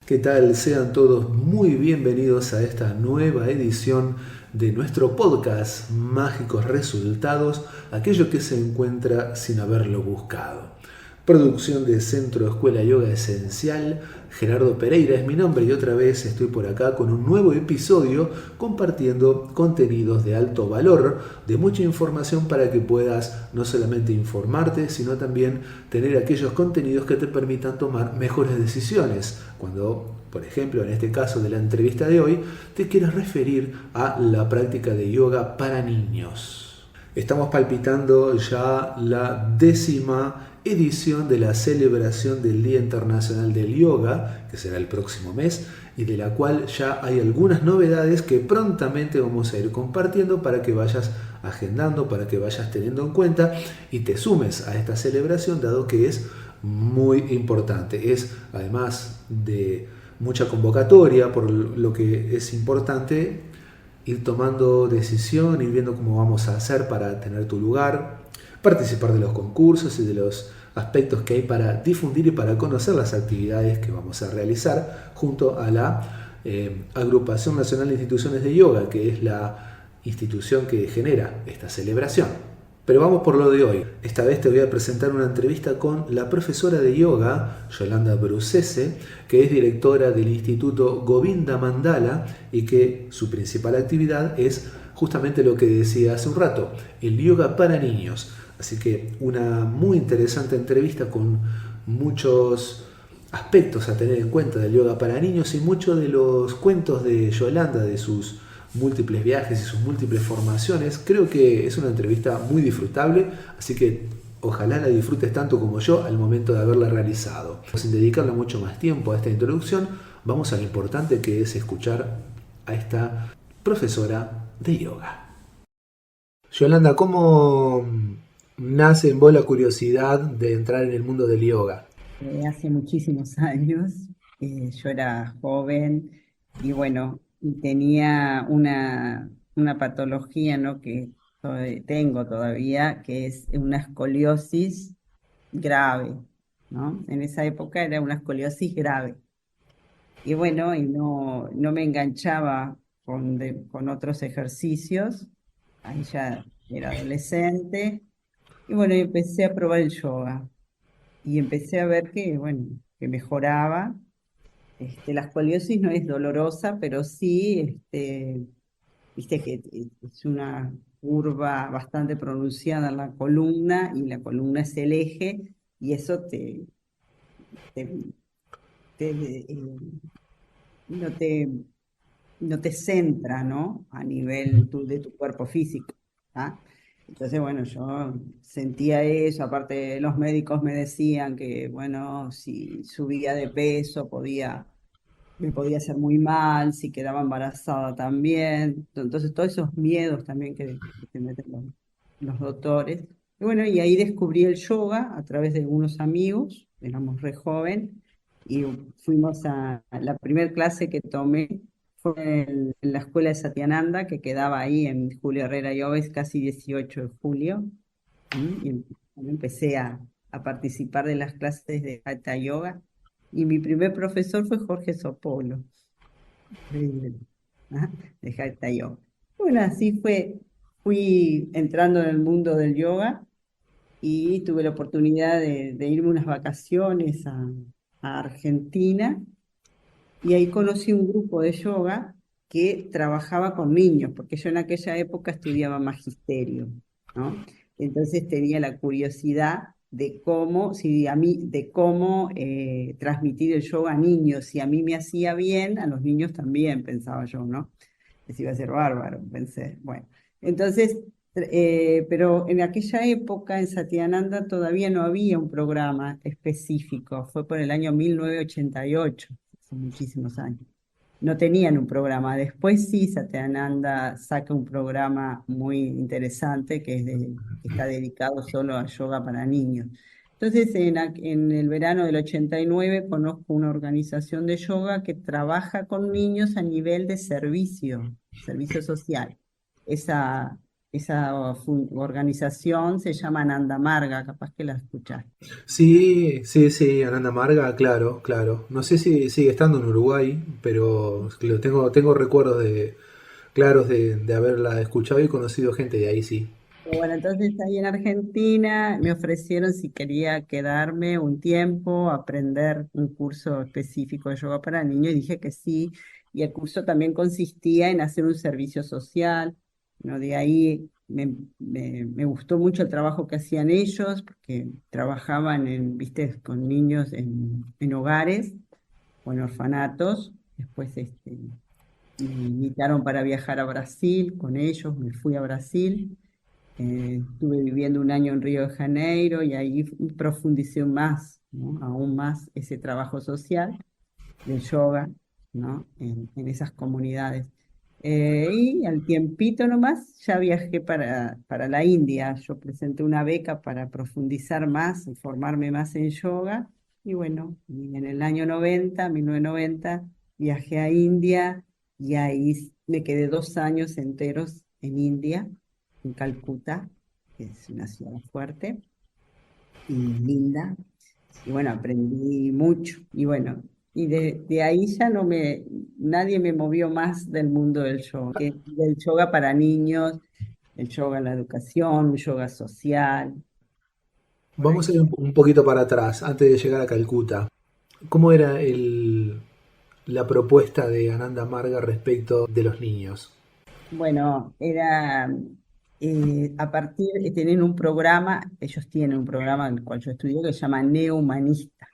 ¿Qué tal? Sean todos muy bienvenidos a esta nueva edición de nuestro podcast Mágicos Resultados, aquello que se encuentra sin haberlo buscado. Producción de Centro Escuela Yoga Esencial. Gerardo Pereira es mi nombre y otra vez estoy por acá con un nuevo episodio compartiendo contenidos de alto valor, de mucha información para que puedas no solamente informarte, sino también tener aquellos contenidos que te permitan tomar mejores decisiones. Cuando, por ejemplo, en este caso de la entrevista de hoy, te quieres referir a la práctica de yoga para niños. Estamos palpitando ya la 10ª edición de la celebración del Día Internacional del Yoga, que será el próximo mes, y de la cual ya hay algunas novedades que prontamente vamos a ir compartiendo para que vayas agendando, para que vayas teniendo en cuenta y te sumes a esta celebración, dado que es muy importante. Es, además de mucha convocatoria, por lo que es importante ir tomando decisión, ir viendo cómo vamos a hacer para tener tu lugar, participar de los concursos y de los aspectos que hay para difundir y para conocer las actividades que vamos a realizar junto a la Agrupación Nacional de Instituciones de Yoga, que es la institución que genera esta celebración. Pero vamos por lo de hoy. Esta vez te voy a presentar una entrevista con la profesora de yoga, Yolanda Brucese, que es directora del Instituto Govinda Mandala y que su principal actividad es justamente lo que decía hace un rato, el yoga para niños. Así que una muy interesante entrevista con muchos aspectos a tener en cuenta del yoga para niños y muchos de los cuentos de Yolanda, de sus múltiples viajes y sus múltiples formaciones. Creo que es una entrevista muy disfrutable, así que ojalá la disfrutes tanto como yo al momento de haberla realizado. Sin dedicarle mucho más tiempo a esta introducción, vamos a lo importante que es escuchar a esta profesora de yoga. Yolanda, ¿cómo nace en vos la curiosidad de entrar en el mundo del yoga? Hace muchísimos años, yo era joven y bueno, y tenía una patología, ¿no? Que tengo todavía, que es una escoliosis grave, ¿no? En esa época era una escoliosis grave. Y bueno, y no me enganchaba con otros ejercicios, ahí ya era adolescente, y bueno, y empecé a probar el yoga y empecé a ver que, bueno, que mejoraba. La escoliosis no es dolorosa, pero sí, viste que es una curva bastante pronunciada en la columna y la columna es el eje y eso te- no te, no te centra, ¿no? A nivel de tu cuerpo físico. ¿Ah? Entonces, bueno, yo sentía eso, aparte los médicos me decían que, bueno, si subía de peso me podía hacer muy mal, si quedaba embarazada también. Entonces, todos esos miedos también que te meten los doctores. Y bueno, y ahí descubrí el yoga a través de unos amigos, éramos re joven, y fuimos a la primera clase que tomé fue en la escuela de Satyananda, que quedaba ahí en Julio Herrera y Oves, casi 18 de julio. Y empecé a participar de las clases de Hatha Yoga. Y mi primer profesor fue Jorge Sopolo, increíble, ¿ah? De Hatha Yoga. Bueno, así fue, fui entrando en el mundo del yoga y tuve la oportunidad de irme unas vacaciones a Argentina y ahí conocí un grupo de yoga que trabajaba con niños, porque yo en aquella época estudiaba magisterio, ¿no? Entonces tenía la curiosidad de cómo, si a mí, de cómo transmitir el yoga a niños. Si a mí me hacía bien, a los niños también, pensaba yo, ¿no? Les iba a ser bárbaro, pensé. Bueno, entonces, pero en aquella época en Satyananda todavía no había un programa específico, fue por el año 1988, hace muchísimos años. No tenían un programa. Después sí, Satyananda saca un programa muy interesante que está dedicado solo a yoga para niños. Entonces, en el verano del 89 conozco una organización de yoga que trabaja con niños a nivel de servicio social. Esa, organización se llama Nanda Marga, capaz que la escuchás. Sí, sí, sí, Ananda Marga, claro, claro. No sé si sigue estando en Uruguay, pero tengo recuerdos claros de haberla escuchado y conocido gente de ahí, sí. Bueno, entonces ahí en Argentina me ofrecieron si quería quedarme un tiempo, aprender un curso específico de yoga para niños y dije que sí. Y el curso también consistía en hacer un servicio social, ¿no? De ahí me gustó mucho el trabajo que hacían ellos, porque trabajaban viste, con niños en hogares o en orfanatos. Después me invitaron para viajar a Brasil con ellos, me fui a Brasil. Estuve viviendo un año en Río de Janeiro y ahí profundicé más, ¿no? Aún más ese trabajo social del yoga, ¿no? En esas comunidades. Y al tiempito nomás ya viajé para la India. Yo presenté una beca para profundizar más y formarme más en yoga. Y bueno, y en el año 90, 1990, viajé a India y ahí me quedé 2 años enteros en India, en Calcuta, que es una ciudad fuerte y linda. Y bueno, aprendí mucho. Y bueno, y de ahí ya nadie me movió más del mundo del yoga, del yoga para niños, el yoga en la educación, un yoga social, por Vamos ahí. a ir un poquito para atrás, antes de llegar a Calcuta. ¿Cómo era la propuesta de Ananda Marga respecto de los niños? Bueno, era a partir, tienen un programa, ellos tienen un programa en el cual yo estudié que se llama Neohumanista.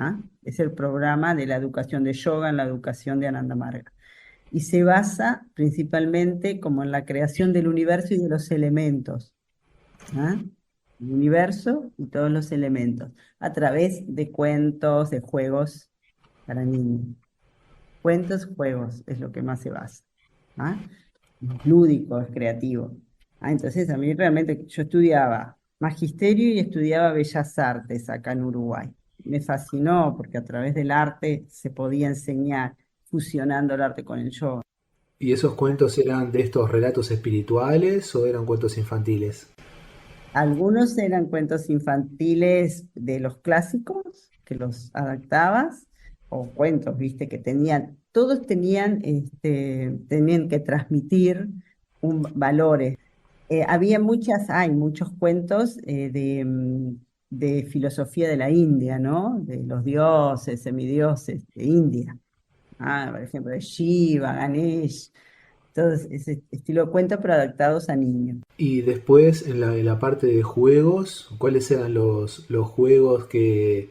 ¿Ah? Es el programa de la educación de yoga en la educación de Ananda Marga. Y se basa principalmente como en la creación del universo y de los elementos, ¿ah? El universo y todos los elementos, a través de cuentos, de juegos para niños. Cuentos, juegos es lo que más se basa, ¿ah? Es lúdico, es creativo. Entonces, a mí realmente, yo estudiaba magisterio y estudiaba bellas artes acá en Uruguay. Me fascinó porque a través del arte se podía enseñar fusionando el arte con el yoga. ¿Y esos cuentos eran de estos relatos espirituales o eran cuentos infantiles? Algunos eran cuentos infantiles de los clásicos, que los adaptabas, o cuentos, viste, que todos tenían que transmitir valores. Hay muchos cuentos de filosofía de la India, ¿no? De los dioses, semidioses de India. Por ejemplo, de Shiva, Ganesh, todo ese estilo de cuentos, pero adaptados a niños. Y después, en la parte de juegos, ¿cuáles eran los juegos que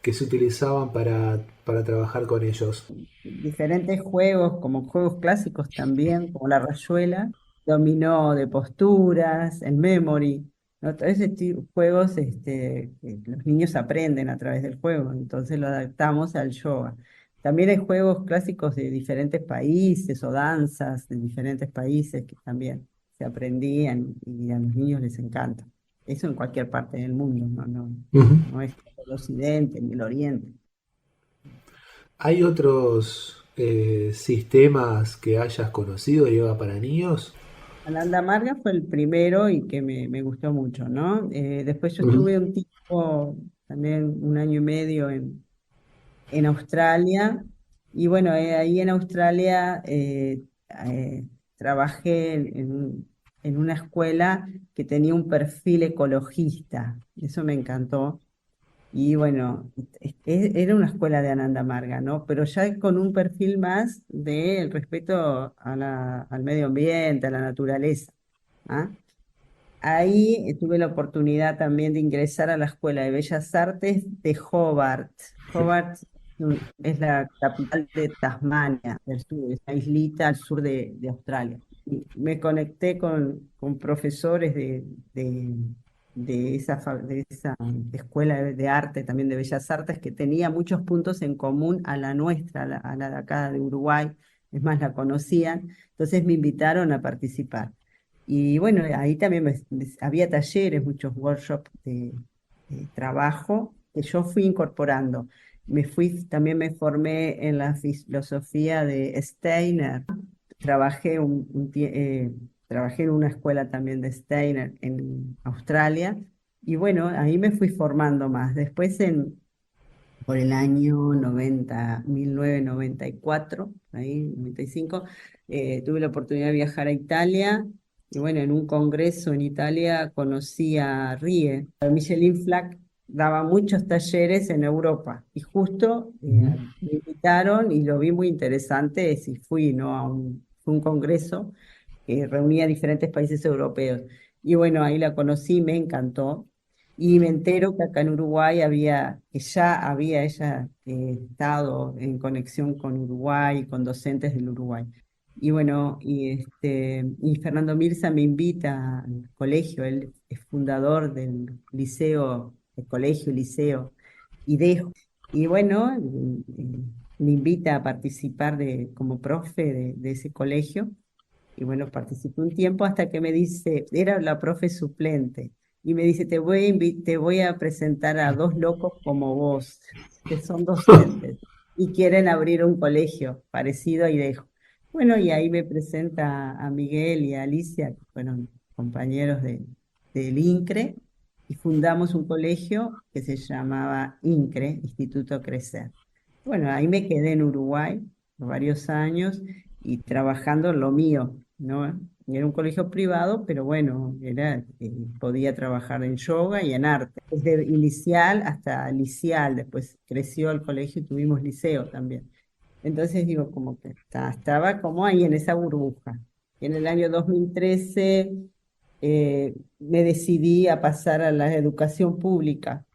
se utilizaban para trabajar con ellos? Diferentes juegos, como juegos clásicos también, como la rayuela, dominó de posturas, el memory, ¿no? Todo ese juegos que los niños aprenden a través del juego, entonces lo adaptamos al yoga. También hay juegos clásicos de diferentes países o danzas de diferentes países que también se aprendían y a los niños les encanta. Eso en cualquier parte del mundo, Ujú. no es solo el occidente ni el oriente. ¿Hay otros sistemas que hayas conocido de yoga para niños? Ananda Marga fue el primero y que me gustó mucho, ¿no? Después yo Ujú. estuve un tiempo, también un año y medio en Australia, y bueno, ahí en Australia trabajé en una escuela que tenía un perfil ecologista, eso me encantó. Y bueno, era una escuela de Ananda Marga, ¿no? Pero ya con un perfil más del respeto al medio ambiente, a la naturaleza. ¿Ah? Ahí tuve la oportunidad también de ingresar a la Escuela de Bellas Artes de Hobart. Hobart es la capital de Tasmania, del sur, es una islita al sur de Australia. Y me conecté con profesores de esa escuela de arte, también de Bellas Artes, que tenía muchos puntos en común a la nuestra, a la de acá de Uruguay. Es más, la conocían. Entonces me invitaron a participar. Y bueno, ahí también había talleres, muchos workshops de trabajo que yo fui incorporando. También me formé en la filosofía de Steiner. Trabajé trabajé en una escuela también de Steiner en Australia, y bueno, ahí me fui formando más. Después por el año 1994, ahí, 95, tuve la oportunidad de viajar a Italia y bueno, en un congreso en Italia conocí a Rie. Michelin Flack daba muchos talleres en Europa y justo Ujú. me invitaron y lo vi muy interesante y fui, ¿no? Fue un congreso que reunía diferentes países europeos. Y bueno, ahí la conocí, me encantó. Y me entero que acá en Uruguay que ya había ella estado en conexión con Uruguay, con docentes del Uruguay. Y bueno, y Fernando Mirza me invita al colegio, él es fundador del liceo, el colegio, liceo IDEJO. Y bueno, me invita a participar como profe de ese colegio. Y bueno, participé un tiempo hasta que me dice, era la profe suplente, y me dice, te voy a presentar a dos locos como vos, que son docentes, y quieren abrir un colegio parecido a IDEJO. Bueno, y ahí me presenta a Miguel y a Alicia, que fueron compañeros del INCRE, y fundamos un colegio que se llamaba INCRE, Instituto Crecer. Bueno, ahí me quedé en Uruguay por varios años y trabajando en lo mío, ¿no? Era un colegio privado, pero bueno, podía trabajar en yoga y en arte, desde inicial hasta liceal, después creció el colegio y tuvimos liceo también. Entonces digo, como que estaba como ahí en esa burbuja. Y en el año 2013 me decidí a pasar a la educación pública.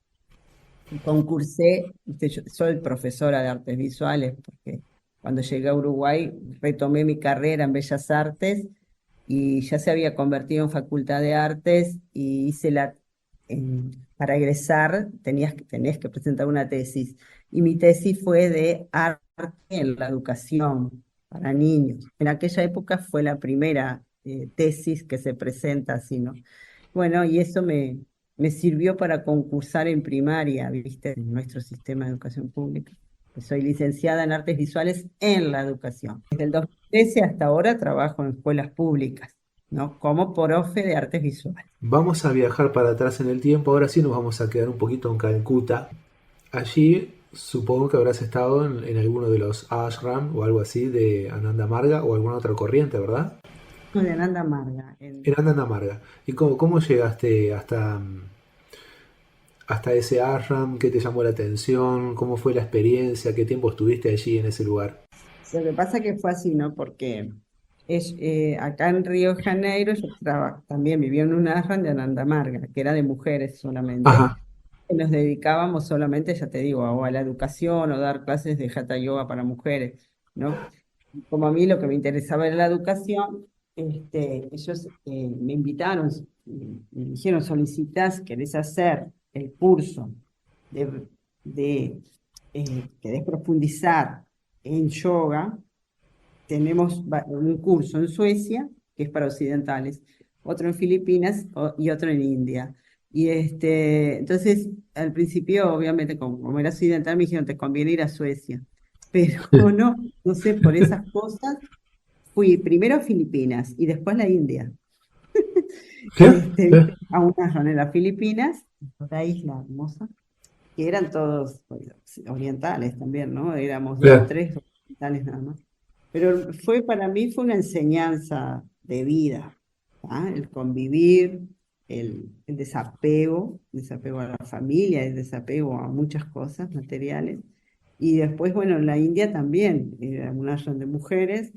Concursé, viste, yo soy profesora de artes visuales, porque cuando llegué a Uruguay retomé mi carrera en Bellas Artes y ya se había convertido en Facultad de Artes y para egresar tenías que presentar una tesis. Y mi tesis fue de arte en la educación para niños. En aquella época fue la primera tesis que se presenta así, ¿no? Bueno, y eso me sirvió para concursar en primaria, ¿viste? En nuestro sistema de educación pública. Pues soy licenciada en artes visuales en la educación. Desde el 2013 hasta ahora trabajo en escuelas públicas, ¿no? Como profe de artes visuales. Vamos a viajar para atrás en el tiempo, ahora sí nos vamos a quedar un poquito en Calcuta. Allí supongo que habrás estado en alguno de los ashram o algo así de Ananda Marga o alguna otra corriente, ¿verdad? Soy de Ananda Marga. En Ananda Marga. ¿Y cómo llegaste hasta ese ashram? ¿Qué te llamó la atención? ¿Cómo fue la experiencia? ¿Qué tiempo estuviste allí en ese lugar? Lo que pasa que fue así, ¿no? Porque acá en Río de Janeiro yo también vivía en una ashram de Ananda Marga, que era de mujeres solamente. Ajá. Nos dedicábamos solamente, ya te digo, o a la educación o dar clases de Hatha Yoga para mujeres, ¿no? Como a mí lo que me interesaba era la educación, ellos me invitaron, me dijeron, solicitas, querés hacer el curso de, querés profundizar en yoga, tenemos un curso en Suecia, que es para occidentales, otro en Filipinas y otro en India. Y entonces, al principio, obviamente, como era occidental, me dijeron, te conviene ir a Suecia. Pero no sé, por esas cosas, fui primero a Filipinas y después a la India. ¿Qué? ¿Qué? A una zona en las Filipinas, una isla hermosa, que eran todos orientales también, ¿no? Éramos dos o Claro. tres orientales nada más. Pero para mí fue una enseñanza de vida, ¿ah? El convivir, desapego a la familia, el desapego a muchas cosas materiales. Y después, bueno, en la India también, era un ashram de mujeres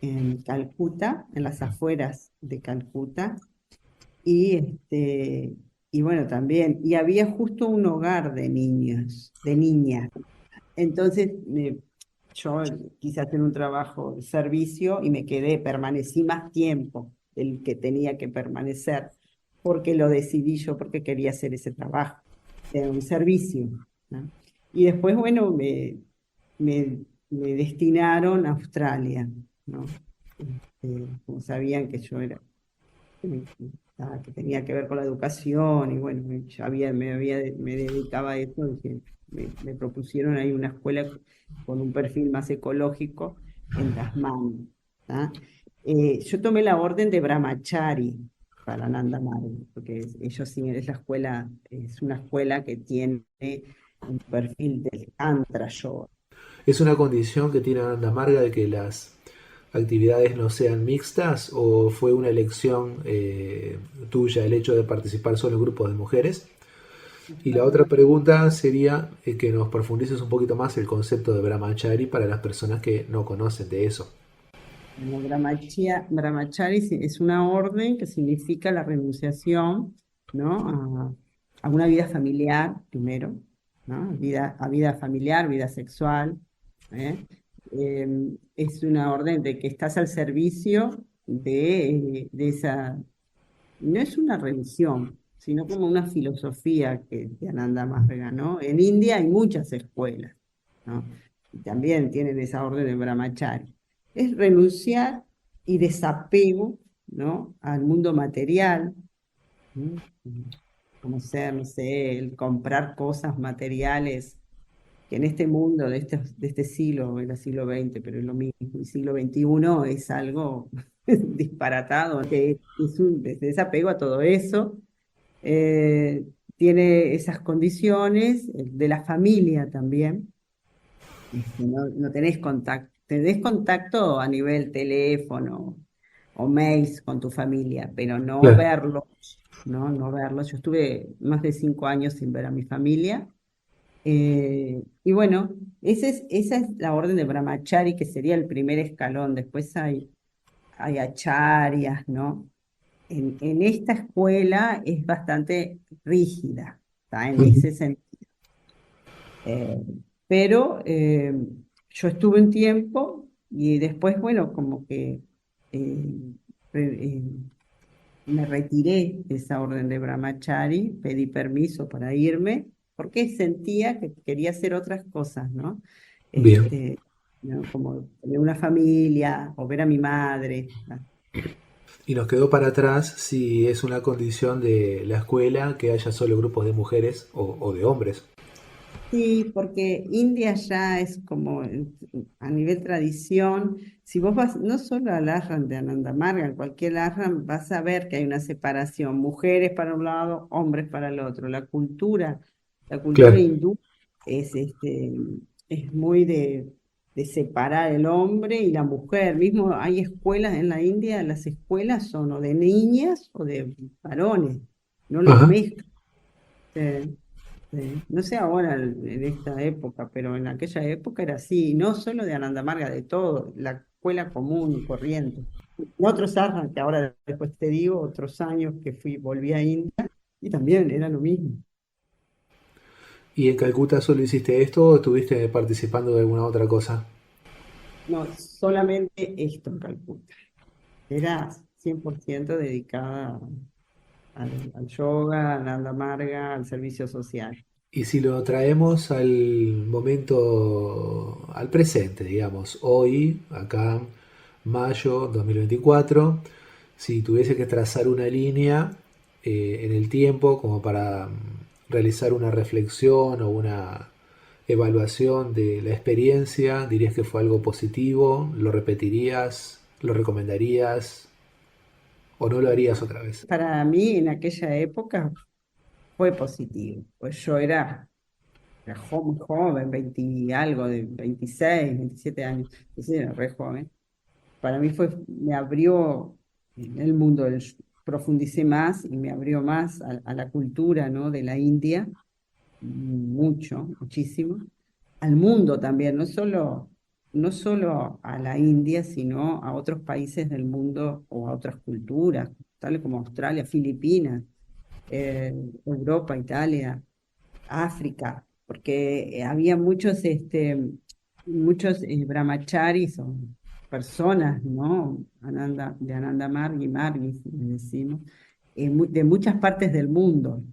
en Calcuta, en las afueras de Calcuta. Y, y bueno, también, y había justo un hogar de niños, de niñas. Entonces, yo quise hacer un trabajo de servicio y permanecí más tiempo del que tenía que permanecer, porque lo decidí yo, porque quería hacer ese trabajo, de un servicio, ¿no? Y después, bueno, me destinaron a Australia, ¿no? Como sabían que yo era que tenía que ver con la educación y bueno, me dedicaba a eso, me propusieron ahí una escuela con un perfil más ecológico en Tasmania, ¿tá? Yo tomé la orden de Brahmachari para Nanda Margi, porque ellos sí, es la escuela, es una escuela que tiene un perfil del Tantra Yoga. ¿Es una condición que tiene Ananda Marga de que las actividades no sean mixtas o fue una elección tuya el hecho de participar solo en grupos de mujeres? Y la otra pregunta sería que nos profundices un poquito más el concepto de brahmachari para las personas que no conocen de eso. Bueno, Brahmachari es una orden que significa la renunciación, ¿no? A una vida familiar, primero, ¿no? A vida familiar, vida sexual, ¿eh? Es una orden de que estás al servicio de esa, no es una religión, sino como una filosofía que de Ananda Marga, ¿no? En India hay muchas escuelas, ¿no? Y también tienen esa orden de Brahmachari. Es renunciar y desapego, ¿no? Al mundo material, ¿no? Como ser, no sé, el comprar cosas materiales que en este mundo de este siglo, era siglo XX, pero es lo mismo, el siglo XXI es algo disparatado, que es un desapego a todo eso, eh, tiene esas condiciones de la familia también, no tenés contacto a nivel teléfono o mails con tu familia, pero no Claro. verlos, ¿no? No verlos. Yo estuve más de 5 años sin ver a mi familia y bueno, esa es la orden de Brahmachari, que sería el primer escalón. Después hay acharyas, ¿no? En esta escuela es bastante rígida, ¿está? En Ujú. ese sentido. Eh, pero yo estuve un tiempo y después, bueno, como que eh, re- eh, me retiré de esa orden de Brahmachari, pedí permiso para irme, porque sentía que quería hacer otras cosas, ¿no? Bien. Este, ¿no? Como tener una familia o ver a mi madre, ¿no? Y nos quedó para atrás si es una condición de la escuela que haya solo grupos de mujeres o de hombres. Sí, porque India ya es como a nivel tradición, si vos vas no solo al ashram de Anandamarga, en cualquier ashram vas a ver que hay una separación, mujeres para un lado, hombres para el otro. La cultura Claro. hindú es, es muy de separar el hombre y la mujer. Mismo hay escuelas en la India, las escuelas son o de niñas o de varones, no los Ajá. mezclan. Sí, sí. No sé ahora en esta época, pero en aquella época era así, y no solo de Anandamarga, de todo, la escuela común y corriente. En otros años, que ahora después te digo, otros años que volví a India, y también era lo mismo. ¿Y en Calcuta solo hiciste esto o estuviste participando de alguna otra cosa? No, solamente esto en Calcuta. Era 100% dedicada al yoga, a Anandamarga, al servicio social. Y si lo traemos al momento, al presente, digamos, hoy, acá, mayo 2024, si tuviese que trazar una línea en el tiempo como para realizar una reflexión o una evaluación de la experiencia, dirías que fue algo positivo, lo repetirías, lo recomendarías o no lo harías otra vez. Para mí, en aquella época, fue positivo, pues yo era muy joven, 20 y algo, de 26, 27 años, entonces era re joven. Para mí me abrió el mundo, profundicé más y me abrió más a la cultura, ¿no? De la India, mucho, muchísimo, al mundo también, no solo a la India, sino a otros países del mundo o a otras culturas, tales como Australia, Filipinas, eh, Europa, Italia. África, porque había muchos brahmacharis o personas, ¿no? De Ananda Margi, Margis, le decimos, de muchas partes del mundo,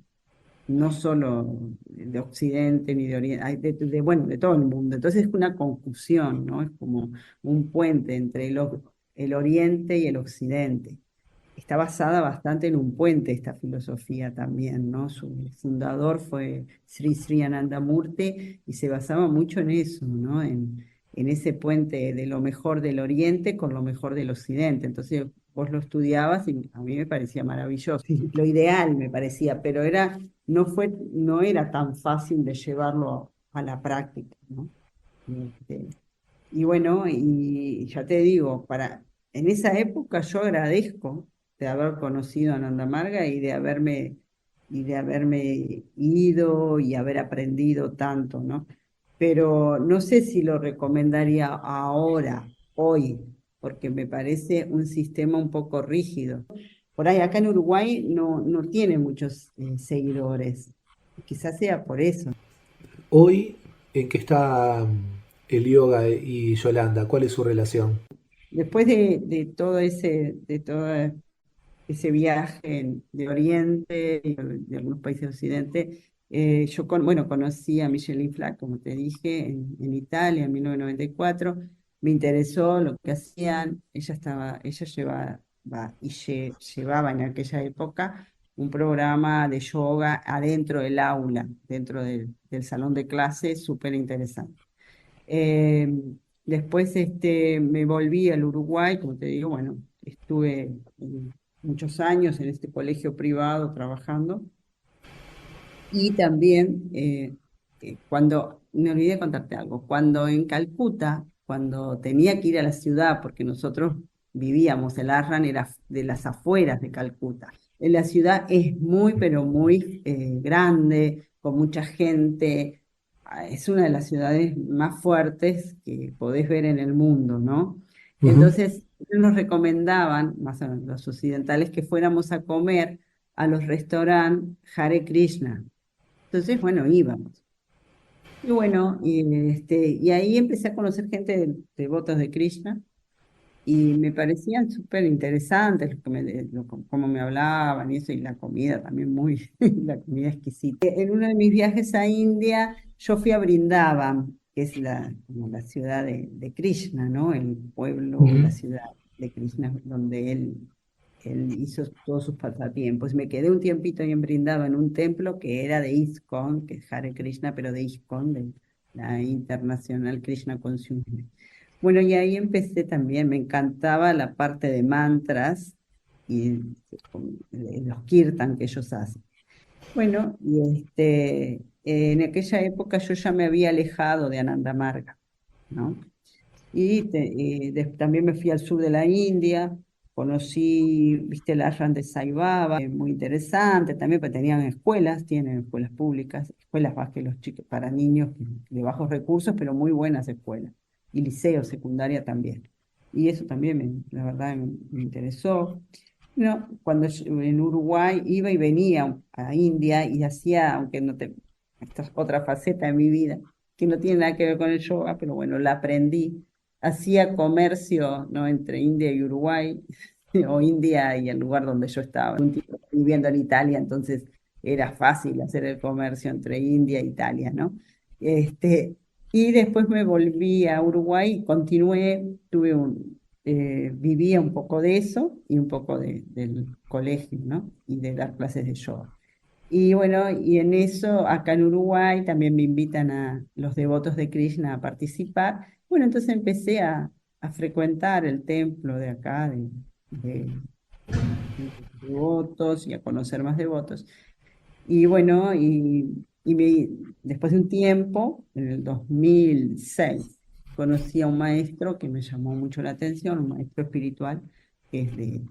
no solo de Occidente ni de Oriente, bueno, de todo el mundo. Entonces es una confusión, ¿no? Es como un puente entre el Oriente y el Occidente. Está basada bastante en un puente esta filosofía también, ¿no? Su fundador fue Sri Sri Anandamurti y se basaba mucho en eso, ¿no? en ese puente de lo mejor del Oriente con lo mejor del Occidente. Entonces vos lo estudiabas y a mí me parecía maravilloso. Sí, lo ideal me parecía, pero no era tan fácil de llevarlo a la práctica, ¿no? Este, y bueno, y ya te digo, en esa época yo agradezco de haber conocido a Nanda Marga y de haberme ido y haber aprendido tanto, ¿no? Pero no sé si lo recomendaría ahora, hoy, porque me parece un sistema un poco rígido. Por ahí, acá en Uruguay no tiene muchos seguidores. Quizás sea por eso. Hoy, ¿en qué está el yoga y Yolanda? ¿Cuál es su relación? Después de todo ese viaje de Oriente y de algunos países de Occidente, bueno, conocí a Micheline Flack, como te dije, en Italia en 1994. Me interesó lo que hacían. Ella llevaba en aquella época un programa de yoga adentro del aula, dentro del salón de clase, súper interesante. Eh, Después me volví al Uruguay, como te digo, bueno, estuve muchos años en este colegio privado trabajando y también me olvidé de contarte algo, cuando en Calcuta, cuando tenía que ir a la ciudad, porque nosotros vivíamos, el Arran era de las afueras de Calcuta. En la ciudad es muy, pero muy grande, con mucha gente. Es una de las ciudades más fuertes que podés ver en el mundo, ¿no? Ujú. Entonces, ellos nos recomendaban, más o menos los occidentales, que fuéramos a comer a los restaurantes Hare Krishna. Entonces, bueno, íbamos. Y bueno, y ahí empecé a conocer gente devotos de Krishna y me parecían súper interesantes cómo me hablaban y eso, y la comida también la comida exquisita. En uno de mis viajes a India, yo fui a Brindavan, que es como la ciudad de Krishna, ¿no? El pueblo, Ujú. la ciudad de Krishna, donde él hizo todos sus pasatiempos. Me quedé un tiempito ahí en Brindavan, en un templo que era de ISKCON, que es Hare Krishna, pero de ISKCON, de la Internacional Krishna Consciousness. Bueno, y ahí empecé también, me encantaba la parte de mantras y los kirtan que ellos hacen. Bueno, en aquella época yo ya me había alejado de Ananda Marga, ¿no? También me fui al sur de la India, conocí, viste, el ashram de Sai Baba, muy interesante también, porque tienen escuelas públicas, escuelas más que los chicos, para niños de bajos recursos, pero muy buenas escuelas, y liceo, secundaria también. Y eso también, la verdad, me interesó. No, cuando yo en Uruguay iba y venía a India y hacía, aunque no te, esta es otra faceta de mi vida, que no tiene nada que ver con el yoga, pero bueno, la aprendí. Hacía comercio, ¿no? Entre India y Uruguay, o India y el lugar donde yo estaba. Un tiempo viviendo en Italia, entonces era fácil hacer el comercio entre India e Italia, ¿no? Este, y después me volví a Uruguay y continué, vivía un poco de eso y un poco del colegio, ¿no? Y de dar clases de yoga. Y bueno, y en eso, acá en Uruguay, también me invitan a los devotos de Krishna a participar. Bueno, entonces empecé a frecuentar el templo de acá, de devotos y a conocer más devotos. Y bueno, después de un tiempo, en el 2006, conocí a un maestro que me llamó mucho la atención, un maestro espiritual, que es de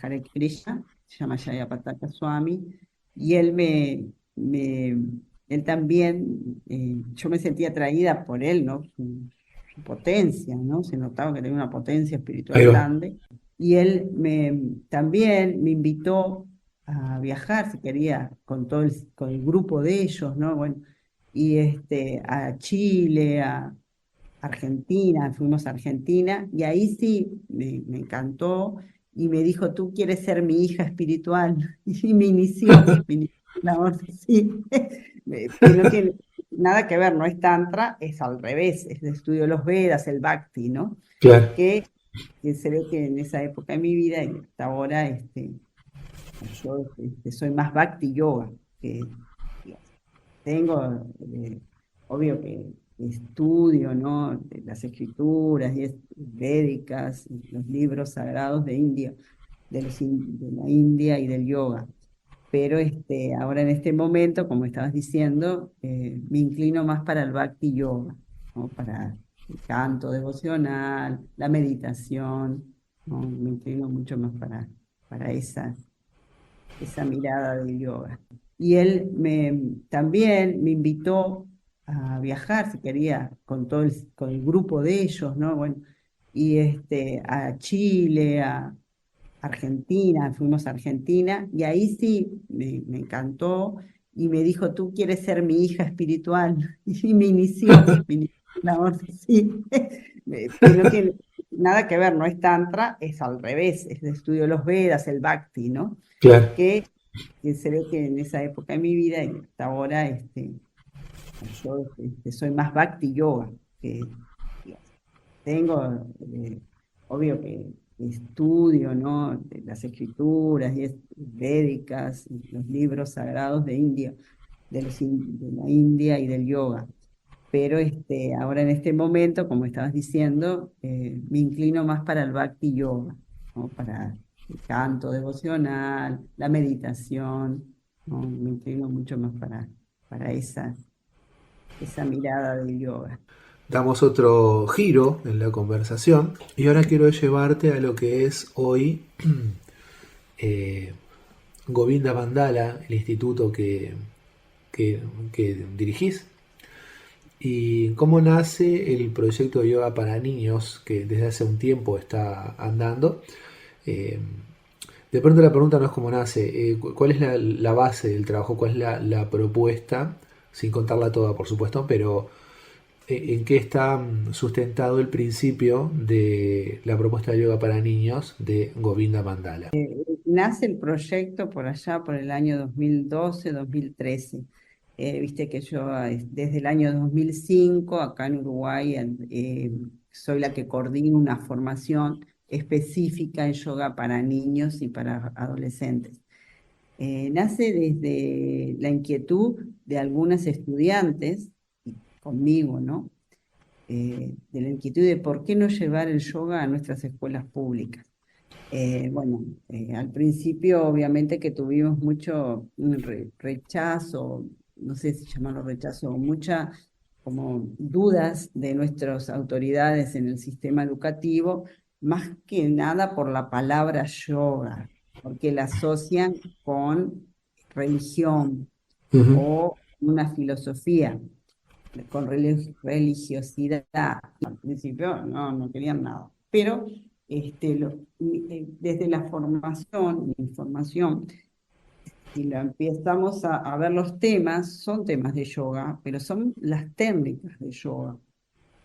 Hare Krishna, se llama Jayapataka Swami, y él también, yo me sentía atraída por él, ¿no? Su potencia, ¿no? Se notaba que tenía una potencia espiritual Ahí va. grande, y también me invitó a viajar, si quería, con el grupo de ellos, ¿no? Bueno, a Chile, a Argentina, fuimos a Argentina, y ahí sí me encantó, y me dijo, tú quieres ser mi hija espiritual, y me inició la orden, sí, que no tiene nada que ver, no es tantra, es al revés, es de estudio de los Vedas, el Bhakti, ¿no? Claro. Que, que se ve que en esa época de mi vida y hasta ahora, yo soy más Bhakti Yoga, que digamos, tengo, obvio que estudio, ¿no? De las escrituras védicas, los libros sagrados de India, de la India y del yoga. Pero ahora en este momento, como estabas diciendo, me inclino más para el Bhakti Yoga, ¿no? Para el canto devocional, la meditación, ¿no? Me inclino mucho más para esa mirada del yoga. Y también me invitó a viajar, si quería, con el grupo de ellos, ¿no? Bueno, y a Chile, a Argentina, fuimos a Argentina, y ahí sí me encantó, y me dijo, tú quieres ser mi hija espiritual, y me inició la orden, sí, que no tiene nada que ver, no es tantra, es al revés, es de estudio de los Vedas, el Bhakti, ¿no? Claro. Que, que se ve que en esa época de mi vida y hasta ahora, yo soy más Bhakti Yoga, que tengo, obvio que estudio, ¿no? De las escrituras védicas, los libros sagrados de India, de la India y del yoga. Pero ahora en este momento, como estabas diciendo, me inclino más para el Bhakti Yoga, ¿no? Para el canto devocional, la meditación, ¿no? Me inclino mucho más para esa mirada del yoga. Damos otro giro en la conversación y ahora quiero llevarte a lo que es hoy eh, Govinda Mandala, el instituto que dirigís, y cómo nace el proyecto de yoga para niños que desde hace un tiempo está andando. Eh, de pronto la pregunta no es cómo nace, cuál es la base del trabajo, cuál es la propuesta, sin contarla toda por supuesto, pero en qué está sustentado el principio de la propuesta de yoga para niños de Govinda Mandala. Nace el proyecto por allá, por el año 2012, 2013. Viste que yo desde el año 2005, acá en Uruguay, soy la que coordina una formación específica en yoga para niños y para adolescentes. Nace desde la inquietud de algunas estudiantes, y conmigo, ¿no? De la inquietud de por qué no llevar el yoga a nuestras escuelas públicas. Bueno, al principio obviamente que tuvimos mucho rechazo, no sé si llamarlo rechazo, mucha como dudas de nuestras autoridades en el sistema educativo, más que nada por la palabra yoga, porque la asocian con religión Ujú. o una filosofía, con religiosidad. Al principio no querían nada, pero desde la formación, información, si lo empezamos a ver los temas, son temas de yoga, pero son las técnicas de yoga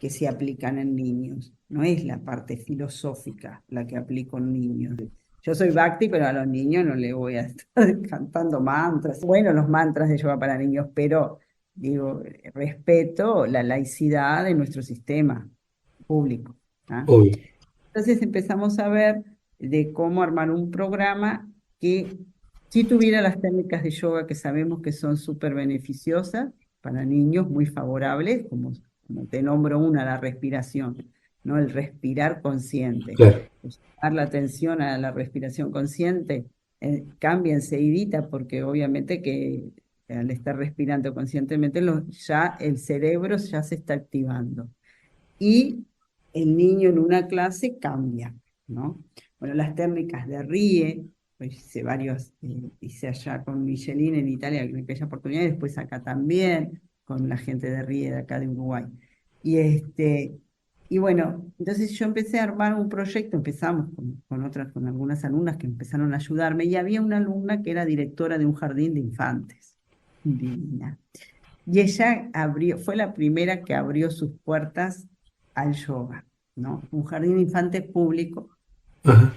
que se aplican en niños, no es la parte filosófica la que aplico en niños. Yo soy Bhakti, pero a los niños no le voy a estar cantando mantras. Bueno, los mantras de yoga para niños, pero digo, respeto la laicidad de nuestro sistema público. ¿Ah? Obvio. Entonces empezamos a ver de cómo armar un programa que sí tuviera las técnicas de yoga que sabemos que son súper beneficiosas para niños, muy favorables, como te nombro una, la respiración, ¿no? El respirar consciente. Claro. Dar la atención a la respiración consciente cambia enseguidita porque obviamente que al estar respirando conscientemente ya el cerebro ya se está activando y el niño en una clase cambia, ¿no? Bueno, las técnicas de RIE, pues hice varios, hice allá con Michelin en Italia en aquella oportunidad, y después acá también, con la gente de RIE de acá de Uruguay. Y, y bueno, entonces yo empecé a armar un proyecto, empezamos con algunas alumnas que empezaron a ayudarme, y había una alumna que era directora de un jardín de infantes, divina. Y ella fue la primera que abrió sus puertas al yoga, ¿no? Un jardín de infantes público, Ajá.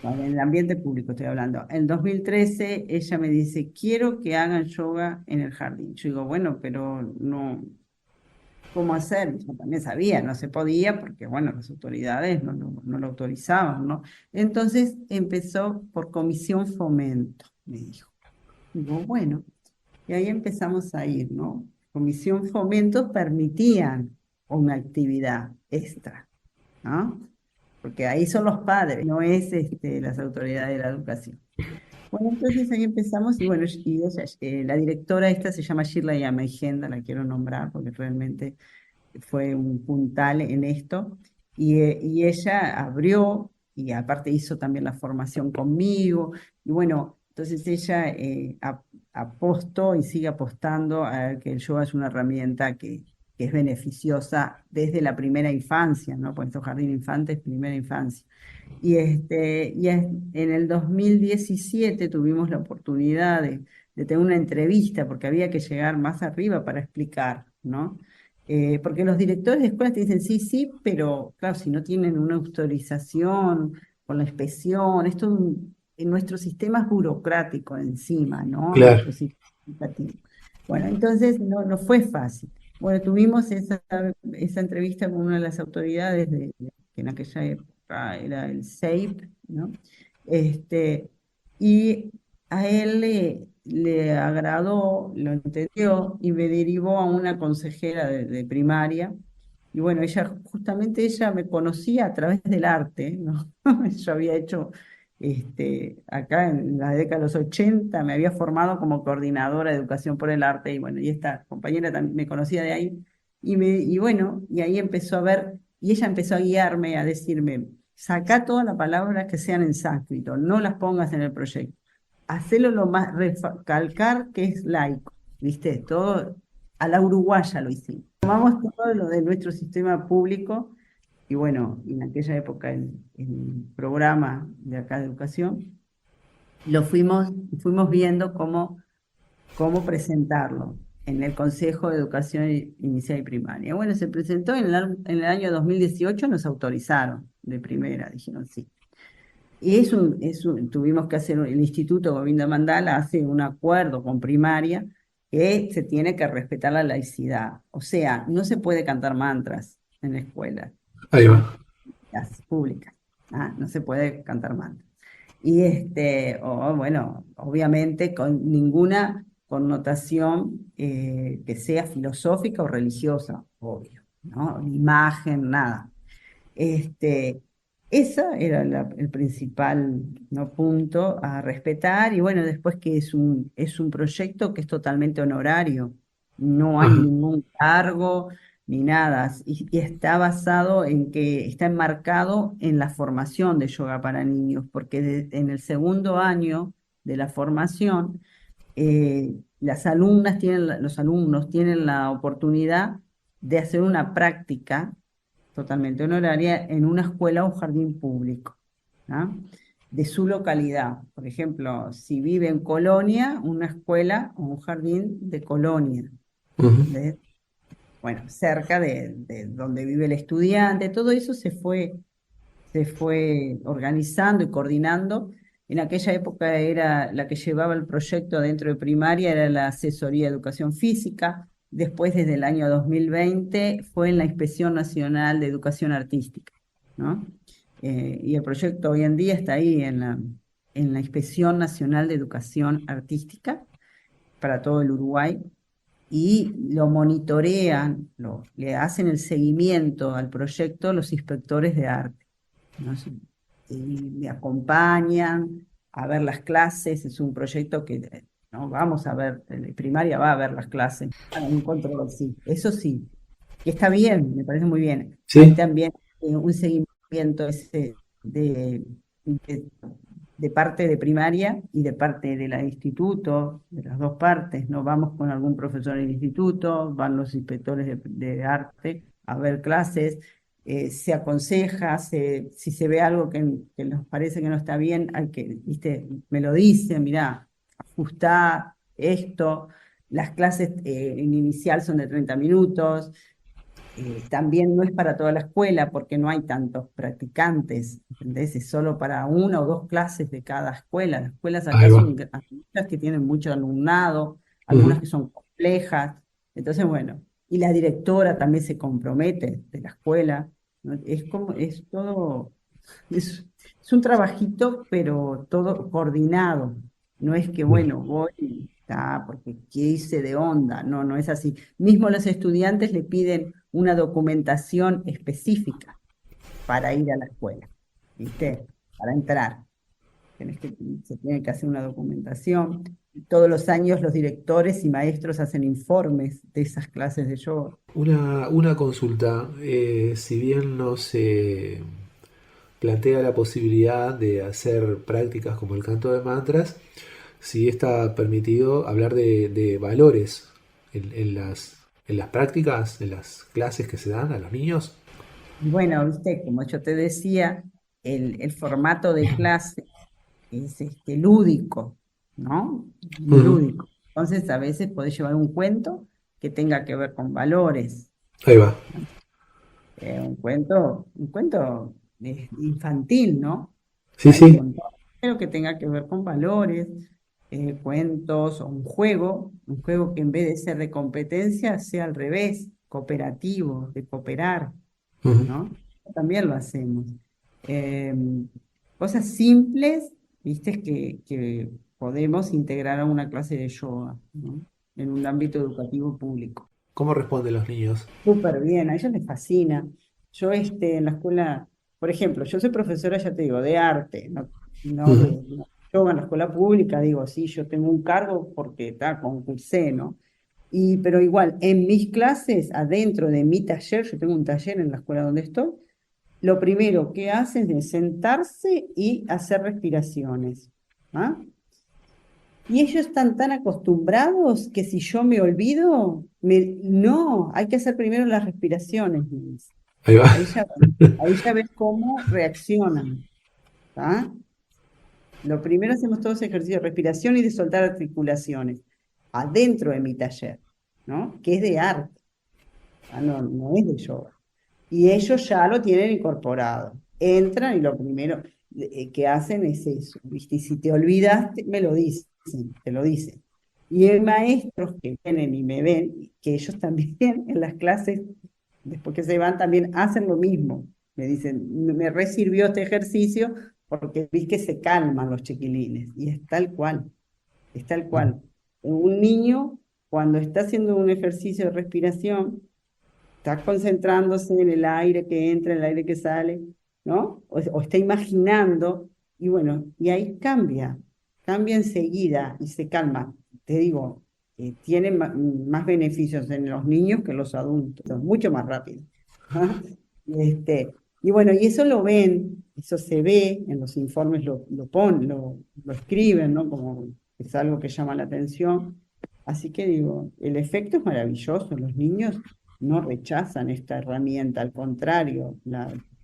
en el ambiente público estoy hablando. En 2013 ella me dice, quiero que hagan yoga en el jardín. Yo digo, bueno, pero no, ¿cómo hacer? Yo también sabía, no se podía porque, bueno, las autoridades no lo autorizaban, ¿no? Entonces empezó por comisión fomento, me dijo. Digo, bueno, y ahí empezamos a ir, ¿no? comisión fomento permitían una actividad extra, ¿no? Porque ahí son los padres, no es las autoridades de la educación. Bueno, entonces ahí empezamos y bueno, y ella, la directora esta se llama Shirley Ameigenda, la quiero nombrar porque realmente fue un puntal en esto, y ella abrió, y aparte hizo también la formación conmigo, y bueno, entonces ella apostó y sigue apostando a que el yoga es una herramienta que es beneficiosa desde la primera infancia, ¿no? Pues estos jardín de infantes, primera infancia. En el 2017 tuvimos la oportunidad de tener una entrevista, porque había que llegar más arriba para explicar, ¿no? Porque los directores de escuelas te dicen sí, sí, pero claro, si no tienen una autorización con la inspección, esto en nuestro sistema es burocrático encima, ¿no? Claro. Nuestro sistema educativo. Bueno, entonces no fue fácil. Bueno, tuvimos esa entrevista con una de las autoridades que en aquella época era el SEIP, ¿no? Este, y a él le agradó, lo entendió y me derivó a una consejera de primaria. Y bueno, justamente ella me conocía a través del arte, ¿no? Yo había hecho, acá en la década de los 80 me había formado como coordinadora de educación por el arte y bueno, y esta compañera también me conocía de ahí. Y bueno, y ahí empezó a ver, y ella empezó a guiarme, a decirme, saca todas las palabras que sean en sánscrito, no las pongas en el proyecto, hacelo lo más, recalcar que es laico, ¿viste? Todo a la uruguaya lo hicimos. Tomamos todo lo de nuestro sistema público y bueno, en aquella época el programa de acá de educación, fuimos viendo cómo presentarlo en el Consejo de Educación Inicial y Primaria. Bueno, se presentó en el año 2018, nos autorizaron de primera, dijeron sí. Y tuvimos que hacer, el Instituto Govinda Mandala hace un acuerdo con primaria que se tiene que respetar la laicidad. O sea, no se puede cantar mantras en la escuela, Ahí va. ¿no? Las públicas, ¿ah? No se puede cantar mantras. Bueno, obviamente con ninguna connotación que sea filosófica o religiosa, obvio, ¿no? Ni imagen, nada. Este, Esa era el principal, ¿no?, punto a respetar. Y bueno, después que es un proyecto que es totalmente honorario, no hay Ajá. ningún cargo ni nada. Y está basado en que está enmarcado en la formación de yoga para niños, porque en el segundo año de la formación, los alumnos tienen la oportunidad de hacer una práctica totalmente honoraria en una escuela o un jardín público, ¿ah? De su localidad. Por ejemplo, si vive en Colonia, una escuela o un jardín de Colonia, Ujú. ¿entendés? Bueno, cerca de donde vive el estudiante, todo eso se fue organizando y coordinando. En aquella época era la que llevaba el proyecto dentro de primaria, era la Asesoría de Educación Física. Después, desde el año 2020, fue en la Inspección Nacional de Educación Artística, ¿no? Y el proyecto hoy en día está ahí en la Inspección Nacional de Educación Artística para todo el Uruguay y lo monitorean, le hacen el seguimiento al proyecto los inspectores de arte, ¿no? Y me acompañan a ver las clases. Es un proyecto que no vamos a ver, en primaria va a ver las clases, un control, sí, eso sí, que está bien, me parece muy bien. Hay Sí. también un seguimiento de, de parte de primaria y de parte de la instituto, de las dos partes, ¿no? Vamos con algún profesor del instituto, van los inspectores de arte a ver clases, se aconseja, si se ve algo que nos parece que no está bien, hay que, ¿viste? Me lo dicen, mirá, ajustá esto. Las clases en inicial son de 30 minutos. También no es para toda la escuela porque no hay tantos practicantes, ¿entendés? Es solo para una o dos clases de cada escuela. Las escuelas Ahí acá va. hay muchas que tienen mucho alumnado, algunas Ujú. que son complejas. Entonces, bueno, y la directora también se compromete de la escuela, ¿no? Es todo, es un trabajito, pero todo coordinado. No es que, bueno, voy. Porque qué hice de onda, no, no es así. Mismo los estudiantes le piden una documentación específica para ir a la escuela, ¿viste? Para entrar. Se tiene que hacer una documentación. Todos los años los directores y maestros hacen informes de esas clases de yoga. Una consulta, si bien no se plantea la posibilidad de hacer prácticas como el canto de mantras, sí está permitido hablar de valores en las prácticas, en las clases que se dan a los niños. Bueno, viste, como yo te decía, el formato de clase es lúdico, ¿no? Muy Ujú. lúdico. Entonces, a veces podés llevar un cuento que tenga que ver con valores, Ahí va. ¿no? Un cuento infantil, ¿no? Sí, Hay un sí. montón, pero que tenga que ver con valores, cuentos o un juego que en vez de ser de competencia sea al revés, cooperativo, de cooperar, Ujú. ¿no? También lo hacemos. Em, Cosas simples, viste, que podemos integrar a una clase de yoga, ¿no? En un ámbito educativo público. ¿Cómo responden los niños? Súper bien, a ellos les fascina. Yo en la escuela, por ejemplo, yo soy profesora, ya te digo, de arte, no Ujú. de yoga en la escuela pública, digo, sí, yo tengo un cargo porque está, concursé, ¿no? Pero igual, en mis clases, adentro de mi taller, yo tengo un taller en la escuela donde estoy, lo primero que hacen es sentarse y hacer respiraciones. ¿Ah? Y ellos están tan acostumbrados que si yo me olvido, no, hay que hacer primero las respiraciones, me dice. Ahí va. Ahí ya, ahí ya ves cómo reaccionan. ¿Ah? Lo primero hacemos todos ejercicios de respiración y de soltar articulaciones, adentro de mi taller, ¿no? Que es de arte, no, no es de yoga. Y ellos ya lo tienen incorporado. Entran y lo primero que hacen es eso, ¿viste? Y si te olvidaste, me lo dicen, te lo dicen. Y hay maestros que vienen y me ven, que ellos también en las clases, después que se van, también hacen lo mismo. Me dicen, me resirvió este ejercicio porque vi que se calman los chiquilines. Y es tal cual, es tal cual. Un niño, cuando está haciendo un ejercicio de respiración, está concentrándose en el aire que entra, en el aire que sale, ¿no? O está imaginando, y bueno, y ahí cambia enseguida y se calma. Te digo, tiene más beneficios en los niños que en los adultos, mucho más rápido. ¿Ah? Y bueno, y eso lo ven, eso se ve, en los informes lo ponen, lo escriben, ¿no? Como es algo que llama la atención. Así que digo, el efecto es maravilloso. Los niños no rechazan esta herramienta, al contrario,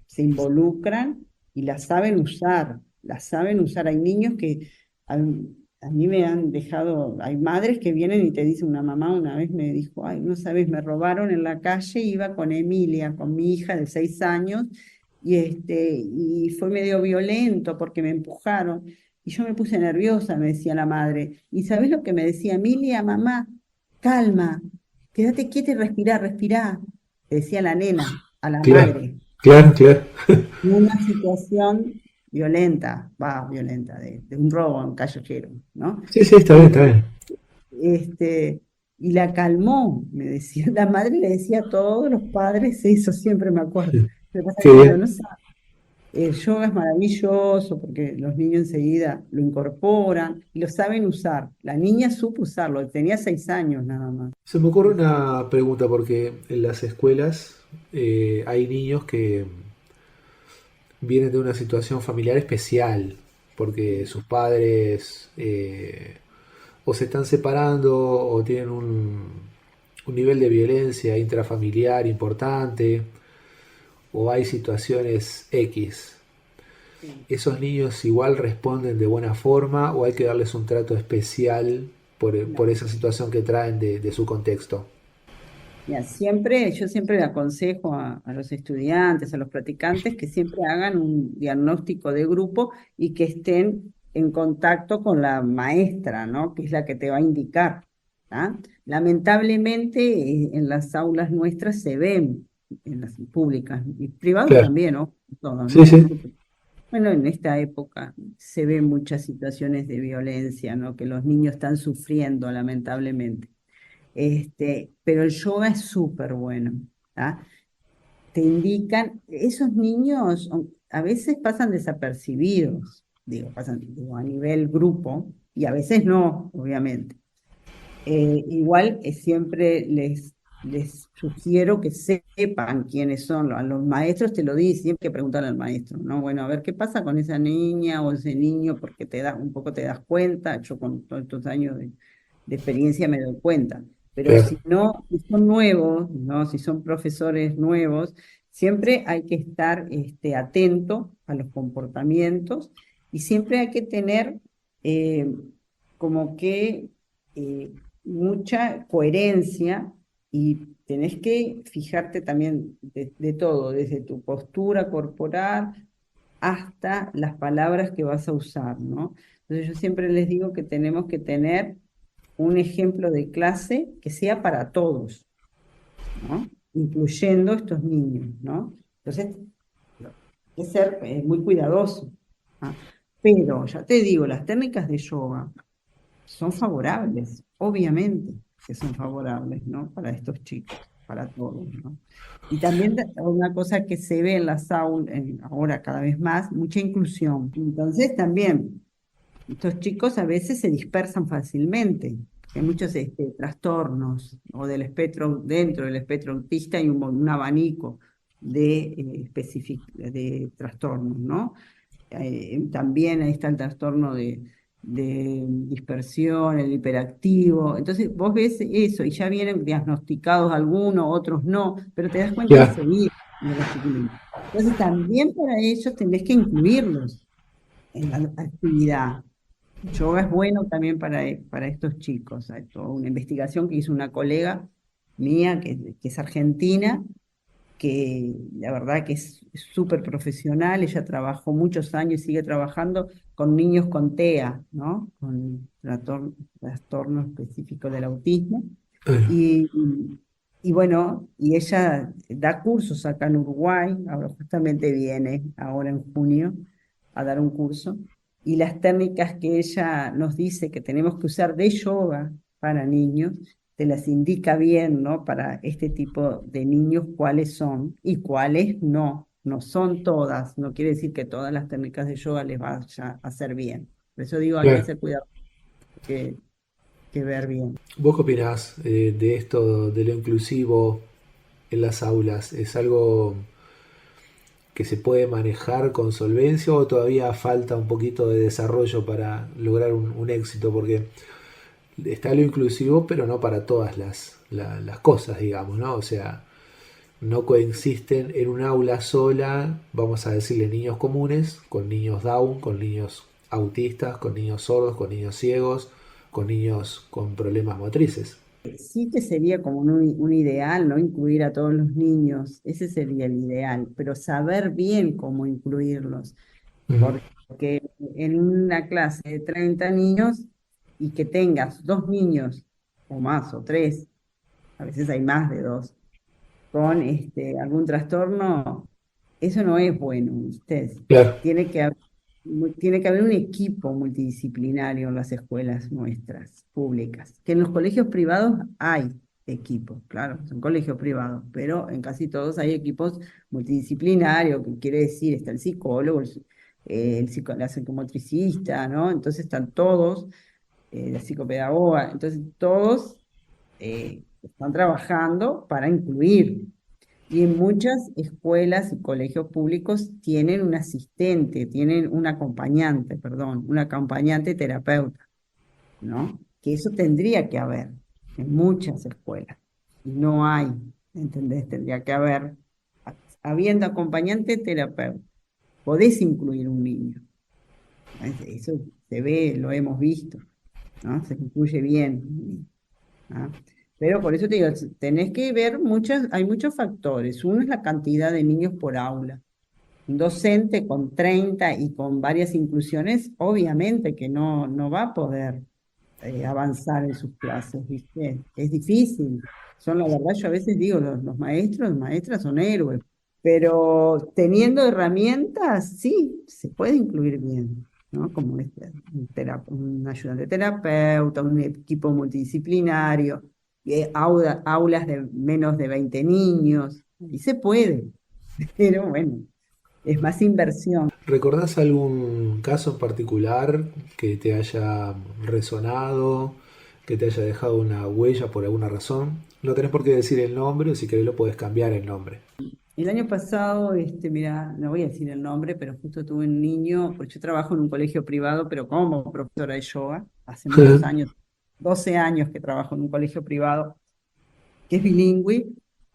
se involucran y la saben usar, la saben usar. Hay niños que a, a mí me han dejado, hay madres que vienen y te dicen, una mamá una vez me dijo, ay, no sabes, me robaron en la calle, iba con Emilia, con mi hija de 6 años, y fue medio violento porque me empujaron. Y yo me puse nerviosa, me decía la madre. ¿Y sabes lo que me decía Emilia, mamá? Calma, quédate quieta y respirá, respirá, le decía la nena, a la Claro, madre. claro, claro. Una situación violenta, violenta, de un robo a un callejero, ¿no? Sí, sí, está bien, Y, está bien. este, y la calmó, me decía. La madre le decía a todos los padres eso, siempre me acuerdo. Lo que pasa es Qué que, claro, bien. no sabe. El yoga es maravilloso porque los niños enseguida lo incorporan y lo saben usar. La niña supo usarlo, tenía 6 años nada más. Se me ocurre una pregunta porque en las escuelas hay niños que vienen de una situación familiar especial porque sus padres o se están separando o tienen un nivel de violencia intrafamiliar importante o hay situaciones X. Sí. ¿Esos niños igual responden de buena forma o hay que darles un trato especial por No. esa situación que traen de su contexto? Mira, yo siempre le aconsejo a los estudiantes, a los practicantes, que siempre hagan un diagnóstico de grupo y que estén en contacto con la maestra, ¿no? Que es la que te va a indicar. ¿Ah? Lamentablemente, en las aulas nuestras se ven, en las públicas y privados Claro, también, ¿no? Todos, sí, ¿no? sí. Bueno, en esta época se ven muchas situaciones de violencia, ¿no? Que los niños están sufriendo, lamentablemente. Pero el yoga es súper bueno, ¿ah? Te indican, esos niños a veces pasan desapercibidos, digo, pasan digo, a nivel grupo, y a veces no, obviamente. Igual siempre les sugiero que sepan quiénes son. A los maestros te lo di, siempre que preguntan al maestro, ¿no? Bueno, a ver qué pasa con esa niña o ese niño, porque un poco te das cuenta. Yo con todos estos años de experiencia me doy cuenta. Pero Claro. si no, si son nuevos, ¿no? Si son profesores nuevos, siempre hay que estar atento a los comportamientos y siempre hay que tener eh, como que eh, mucha coherencia y tenés que fijarte también de todo, desde tu postura corporal hasta las palabras que vas a usar, ¿no? Entonces yo siempre les digo que tenemos que tener un ejemplo de clase que sea para todos, ¿no? Incluyendo estos niños, ¿no? Entonces, hay que ser muy cuidadoso, ¿ah? Pero ya te digo, las técnicas de yoga son favorables, obviamente que son favorables, ¿no? Para estos chicos, para todos, ¿no? Y también una cosa que se ve en las aulas, ahora cada vez más, mucha inclusión. Entonces también, estos chicos a veces se dispersan fácilmente. Hay muchos trastornos o del espectro, dentro del espectro autista hay un abanico de trastornos, ¿no? También ahí está el trastorno de dispersión, el hiperactivo. Entonces vos ves eso y ya vienen diagnosticados algunos, otros no, pero te das cuenta Ya, enseguida de los chiquilines. Entonces también para ellos tenés que incluirlos en la actividad. Yoga es bueno también para estos chicos. Hay toda una investigación que hizo una colega mía que es argentina, que la verdad que es súper profesional. Ella trabajó muchos años y sigue trabajando con niños con TEA, ¿no? Con trastorno específico del autismo. bueno, Y, y bueno, y ella da cursos acá en Uruguay, ahora justamente viene ahora en junio a dar un curso. Y las técnicas que ella nos dice que tenemos que usar de yoga para niños, te las indica bien, ¿no? Para este tipo de niños, cuáles son y cuáles no. No son todas, no quiere decir que todas las técnicas de yoga les vaya a hacer bien. Por eso digo, hay que claro. ser cuidado, que, que ver bien. ¿Vos qué opinás de esto, de lo inclusivo en las aulas? ¿Es algo que se puede manejar con solvencia o todavía falta un poquito de desarrollo para lograr un éxito? Porque está lo inclusivo, pero no para todas las cosas, digamos, ¿no? O sea, no coexisten en un aula sola, vamos a decirle niños comunes, con niños down, con niños autistas, con niños sordos, con niños ciegos, con niños con problemas motrices. Sí que sería como un ideal, ¿no? Incluir a todos los niños, ese sería el ideal, pero saber bien cómo incluirlos, Ujú. porque en una clase de 30 niños y que tengas dos niños o más o tres, a veces hay más de dos, con algún trastorno, eso no es bueno, ¿viste? Claro, Tiene que haber, tiene que haber un equipo multidisciplinario en las escuelas nuestras, públicas, que en los colegios privados hay equipos, claro, son colegios privados, pero en casi todos hay equipos multidisciplinarios, que quiere decir, está el psicólogo, la psicomotricista, ¿no? Entonces están todos, la psicopedagoga, entonces todos están trabajando para incluir. Y en muchas escuelas y colegios públicos tienen un asistente, tienen un acompañante, perdón, un acompañante terapeuta, ¿no? Que eso tendría que haber en muchas escuelas. Y no hay, ¿entendés? Tendría que haber, habiendo acompañante terapeuta, podés incluir un niño. Eso se ve, lo hemos visto, ¿no? Se incluye bien. ¿Ah? Pero por eso te digo, tenés que ver hay muchos factores. Uno es la cantidad de niños por aula. Un docente con 30 y con varias inclusiones, obviamente que no va a poder avanzar en sus clases, ¿viste? Es difícil. Son, la verdad, yo a veces digo, los maestros, maestras son héroes, Pero teniendo herramientas, sí, se puede incluir bien, ¿no? Como un ayudante terapeuta, un equipo multidisciplinario, aulas de menos de 20 niños, y se puede, pero bueno, es más inversión. ¿Recordás algún caso en particular que te haya resonado, que te haya dejado una huella por alguna razón? No tenés por qué decir el nombre, o si querés lo podés cambiar el nombre. El año pasado, mira, no voy a decir el nombre, pero justo tuve un niño, porque yo trabajo en un colegio privado, pero como profesora de yoga, hace muchos años, 12 años que trabajo en un colegio privado, que es bilingüe,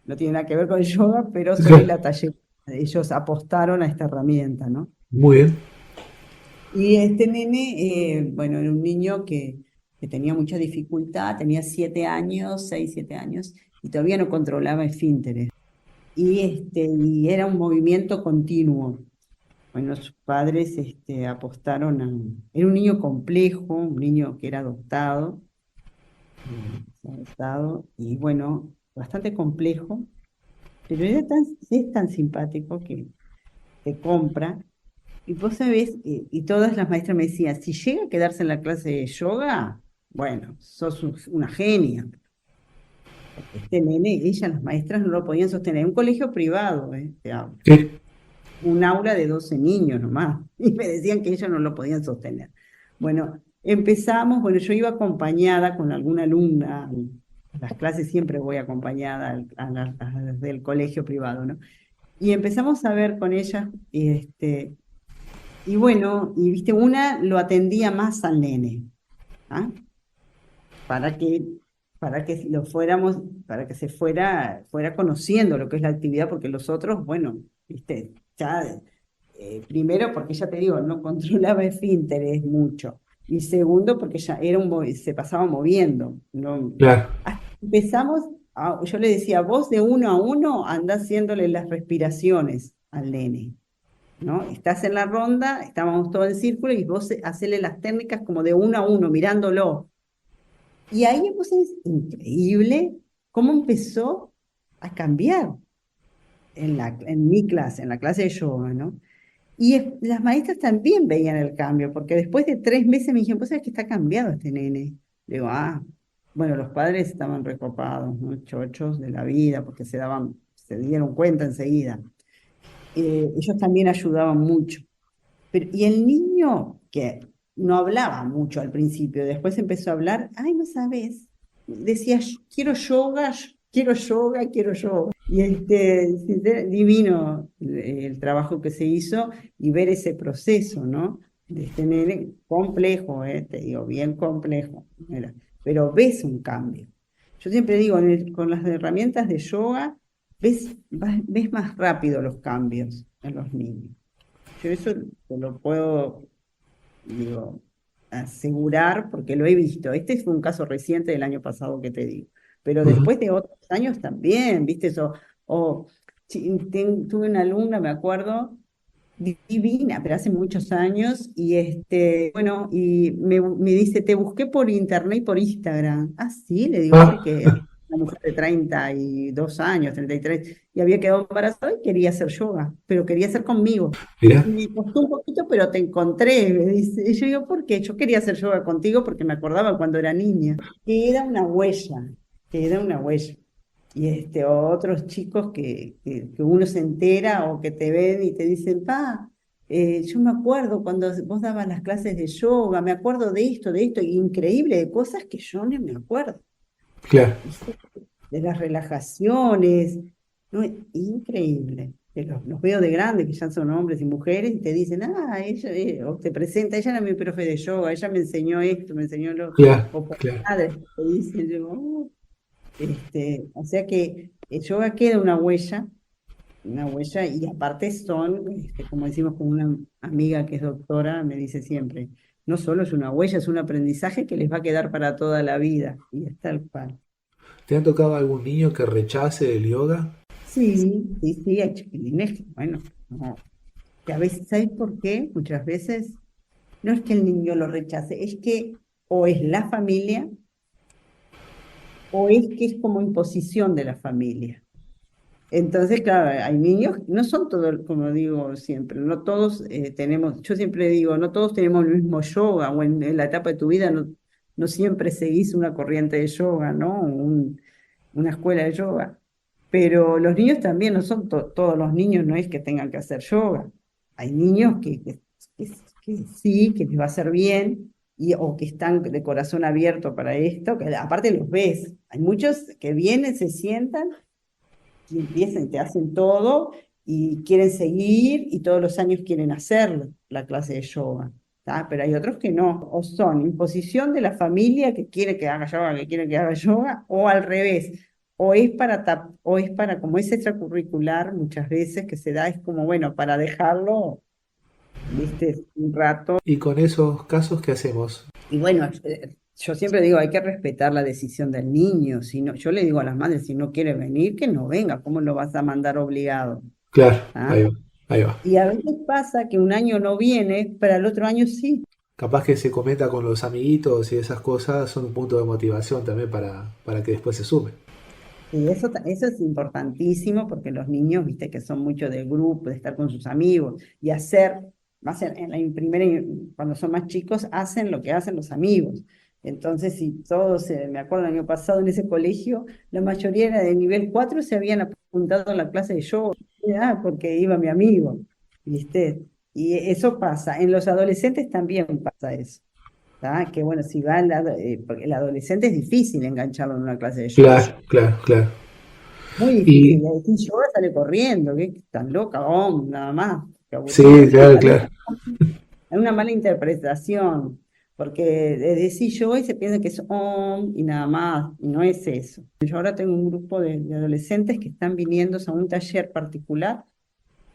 no tiene nada que ver con el yoga, pero soy la taller. Ellos apostaron a esta herramienta, ¿no? Muy bien. Y este nene, bueno, era un niño que tenía mucha dificultad, tenía 7 años, 6, 7 años, y todavía no controlaba esfínteres. Y era un movimiento continuo. Bueno, sus padres apostaron a... Era un niño complejo, un niño que era adoptado, adoptado, y bueno, bastante complejo, pero es tan simpático que te compra. Y vos sabés, y todas las maestras me decían, si llega a quedarse en la clase de yoga, bueno, sos una genia. Porque este nene, ellas, las maestras, no lo podían sostener. Un colegio privado, te hablo. Sí. Un aula de 12 niños nomás. Y me decían que ellos no lo podían sostener. Bueno, empezamos, bueno, yo iba acompañada con alguna alumna. A las clases siempre voy acompañada a las del colegio privado, ¿no? Y empezamos a ver con ellas, y bueno, y viste, una lo atendía más al nene, ¿ah? Para que, para que lo fuéramos, para que fuera conociendo lo que es la actividad, porque los otros, bueno, viste, ya, primero porque ya te digo, no controlaba esfínteres mucho, y segundo porque ya se pasaba moviendo, ¿no? Claro. Empezamos, yo le decía, vos de uno a uno andá haciéndole las respiraciones al nene. ¿No? Estás en la ronda, estábamos todos en círculo y vos hacele las técnicas como de uno a uno, mirándolo. Y ahí pues es increíble cómo empezó a cambiar en mi clase, en la clase de yoga, ¿no? Y las maestras también veían el cambio, porque después de 3 meses me dijeron, pues sabes que está cambiado este nene. Digo, bueno, los padres estaban recopados, ¿no? Chochos de la vida, porque se dieron cuenta enseguida. Ellos también ayudaban mucho. Y el niño, que no hablaba mucho al principio, después empezó a hablar, ay, no sabes, decía, quiero yoga, quiero yoga, quiero yoga. Y divino el trabajo que se hizo y ver ese proceso, ¿no? De este nene complejo, te digo, bien complejo, era, pero ves un cambio. Yo siempre digo, con las herramientas de yoga, ves más rápido los cambios en los niños. Yo eso te lo puedo, digo, asegurar porque lo he visto. Este fue un caso reciente del año pasado que te digo. Pero Ujú. después de otros años también, ¿viste? Eso, tuve una alumna, me acuerdo, divina, pero hace muchos años, y bueno, y me dice, te busqué por internet y por Instagram. Ah, sí, le digo, Ah, porque era una mujer de 32 años, 33, y había quedado embarazada y quería hacer yoga, pero quería hacer conmigo. mirá. Y me costó un poquito, pero te encontré, me dice. Y yo digo, ¿por qué? Yo quería hacer yoga contigo porque me acordaba cuando era niña, que era una huella, que era una huella. Y otros chicos que uno se entera o que te ven y te dicen, pa, yo me acuerdo cuando vos dabas las clases de yoga, me acuerdo de esto, increíble, de cosas que yo no me acuerdo, Claro. ¿viste? De las relajaciones, ¿no? Increíble. Que los veo de grandes, que ya son hombres y mujeres, y te dicen, ella, o te presenta, ella era mi profe de yoga, ella me enseñó esto, me enseñó lo, Claro. o por Claro. padres, te dicen, yo, o sea que el yoga queda una huella, y aparte son, como decimos con una amiga que es doctora, me dice siempre, no solo es una huella, es un aprendizaje que les va a quedar para toda la vida, y es tal cual. ¿Te ha tocado algún niño que rechace el yoga? Sí, sí, sí, hay chiquilines que, bueno, no, que a veces, ¿sabes por qué? Muchas veces no es que el niño lo rechace, es que o es la familia o es que es como imposición de la familia. Entonces, claro, hay niños, no son todos, como digo siempre, no todos tenemos, yo siempre digo, no todos tenemos el mismo yoga, o en la etapa de tu vida no siempre seguís una corriente de yoga, ¿no? Una escuela de yoga. Pero los niños también, no son todos los niños, no es que tengan que hacer yoga. Hay niños que, que sí, que les va a hacer bien, o que están de corazón abierto para esto, que aparte los ves. Hay muchos que vienen, se sientan y empiezan, te hacen todo y quieren seguir y todos los años quieren hacerlo, la clase de yoga. ¿Tá? Pero hay otros que no, o son imposición de la familia que quiere que haga yoga, que quiere que haga yoga, o al revés, o es para, como es extracurricular muchas veces que se da, es como, bueno, para dejarlo, viste, un rato. Y con esos casos, ¿qué hacemos? Y bueno, yo siempre digo, hay que respetar la decisión del niño. Si no, yo le digo a las madres, si no quiere venir, que no venga. ¿Cómo lo vas a mandar obligado? Claro, ¿Ah? ahí va, ahí va. Y a veces pasa que un año no viene, pero el otro año sí. Capaz que se cometa con los amiguitos y esas cosas son un punto de motivación también para que después se sume. Y eso es importantísimo porque los niños, viste, que son mucho del grupo, de estar con sus amigos y hacer en cuando son más chicos, hacen lo que hacen los amigos. Entonces, si todos, me acuerdo el año pasado en ese colegio, la mayoría era de nivel 4 se habían apuntado a la clase de yoga, porque iba mi amigo, viste. Y eso pasa. En los adolescentes también pasa eso. ¿Tá? Que bueno, si va porque el adolescente es difícil engancharlo en una clase de yoga. Claro, claro, claro. Muy difícil. Y Le decís yoga, sale corriendo, que tan loca, nada más, qué sí, aburrido. claro, claro. Hay una mala interpretación, porque le decís yoga y se piensa que es om y nada más, y no es eso. Yo ahora tengo un grupo de adolescentes que están viniendo a un taller particular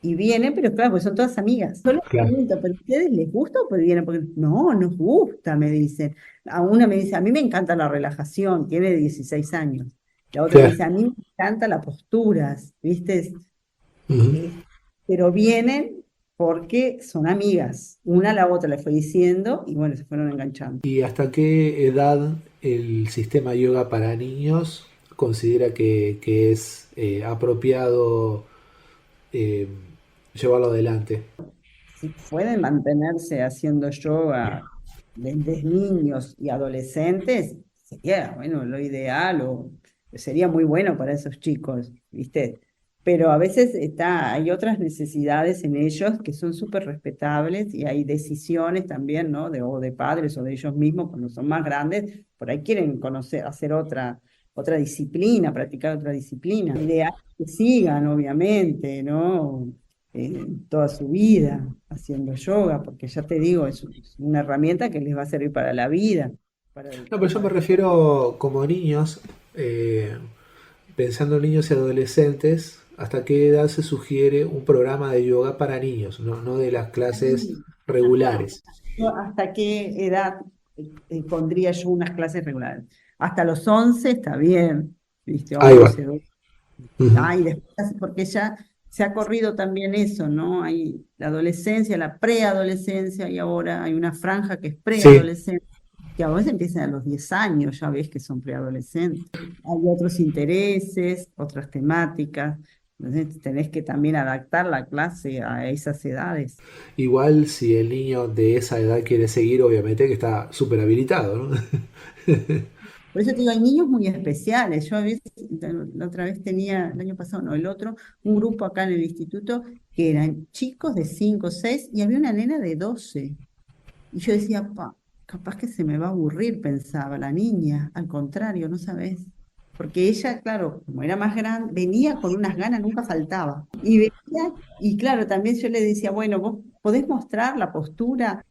y vienen, pero claro, pues son todas amigas. Yo les Claro, pregunto, ¿pero a ustedes les gusta o pues vienen? Porque no, nos gusta, me dicen. A una me dice, a mí me encanta la relajación, tiene 16 años. La otra me claro. dice, a mí me encanta las posturas, ¿viste? Ujú. Eh, pero vienen porque son amigas. Una a la otra le fue diciendo y bueno, se fueron enganchando. ¿Y hasta qué edad el sistema yoga para niños considera que es apropiado eh, llevarlo adelante? Si pueden mantenerse haciendo yoga desde niños y adolescentes, sería, bueno, lo ideal o sería muy bueno para esos chicos, ¿viste? Pero a veces hay otras necesidades en ellos que son súper respetables y hay decisiones también, ¿no? O de padres o de ellos mismos cuando son más grandes, por ahí quieren conocer, hacer otra disciplina, practicar otra disciplina. Lo ideal es que sigan, obviamente, ¿no? Toda su vida haciendo yoga, porque ya te digo, es una herramienta que les va a servir para la vida, No, pero yo me refiero como niños, eh, pensando en niños y adolescentes, ¿hasta qué edad se sugiere un programa de yoga para niños, no de las clases regulares? ¿Hasta qué edad pondría yo unas clases regulares? Hasta los 11 está bien, ¿viste? Ahí va. 11 12. Ujú. Y después, porque ya se ha corrido también eso, ¿no? Hay la adolescencia, la preadolescencia, y ahora hay una franja que es Sí, preadolescencia, que a veces empiezan a los 10 años, ya ves que son preadolescentes. Hay otros intereses, otras temáticas, entonces tenés que también adaptar la clase a esas edades. igual si el niño de esa edad quiere seguir, obviamente que está súper habilitado, ¿no? Por eso te digo, hay niños muy especiales. Yo a veces, la otra vez tenía, el año pasado, no, el otro, un grupo acá en el instituto que eran chicos de 5 o 6 y había una nena de 12. Y yo decía, capaz que se me va a aburrir, pensaba la niña. Al contrario, no sabes. Porque ella, claro, como era más grande, venía con unas ganas, nunca faltaba. Y venía, y claro, también yo le decía, bueno, vos podés mostrar la postura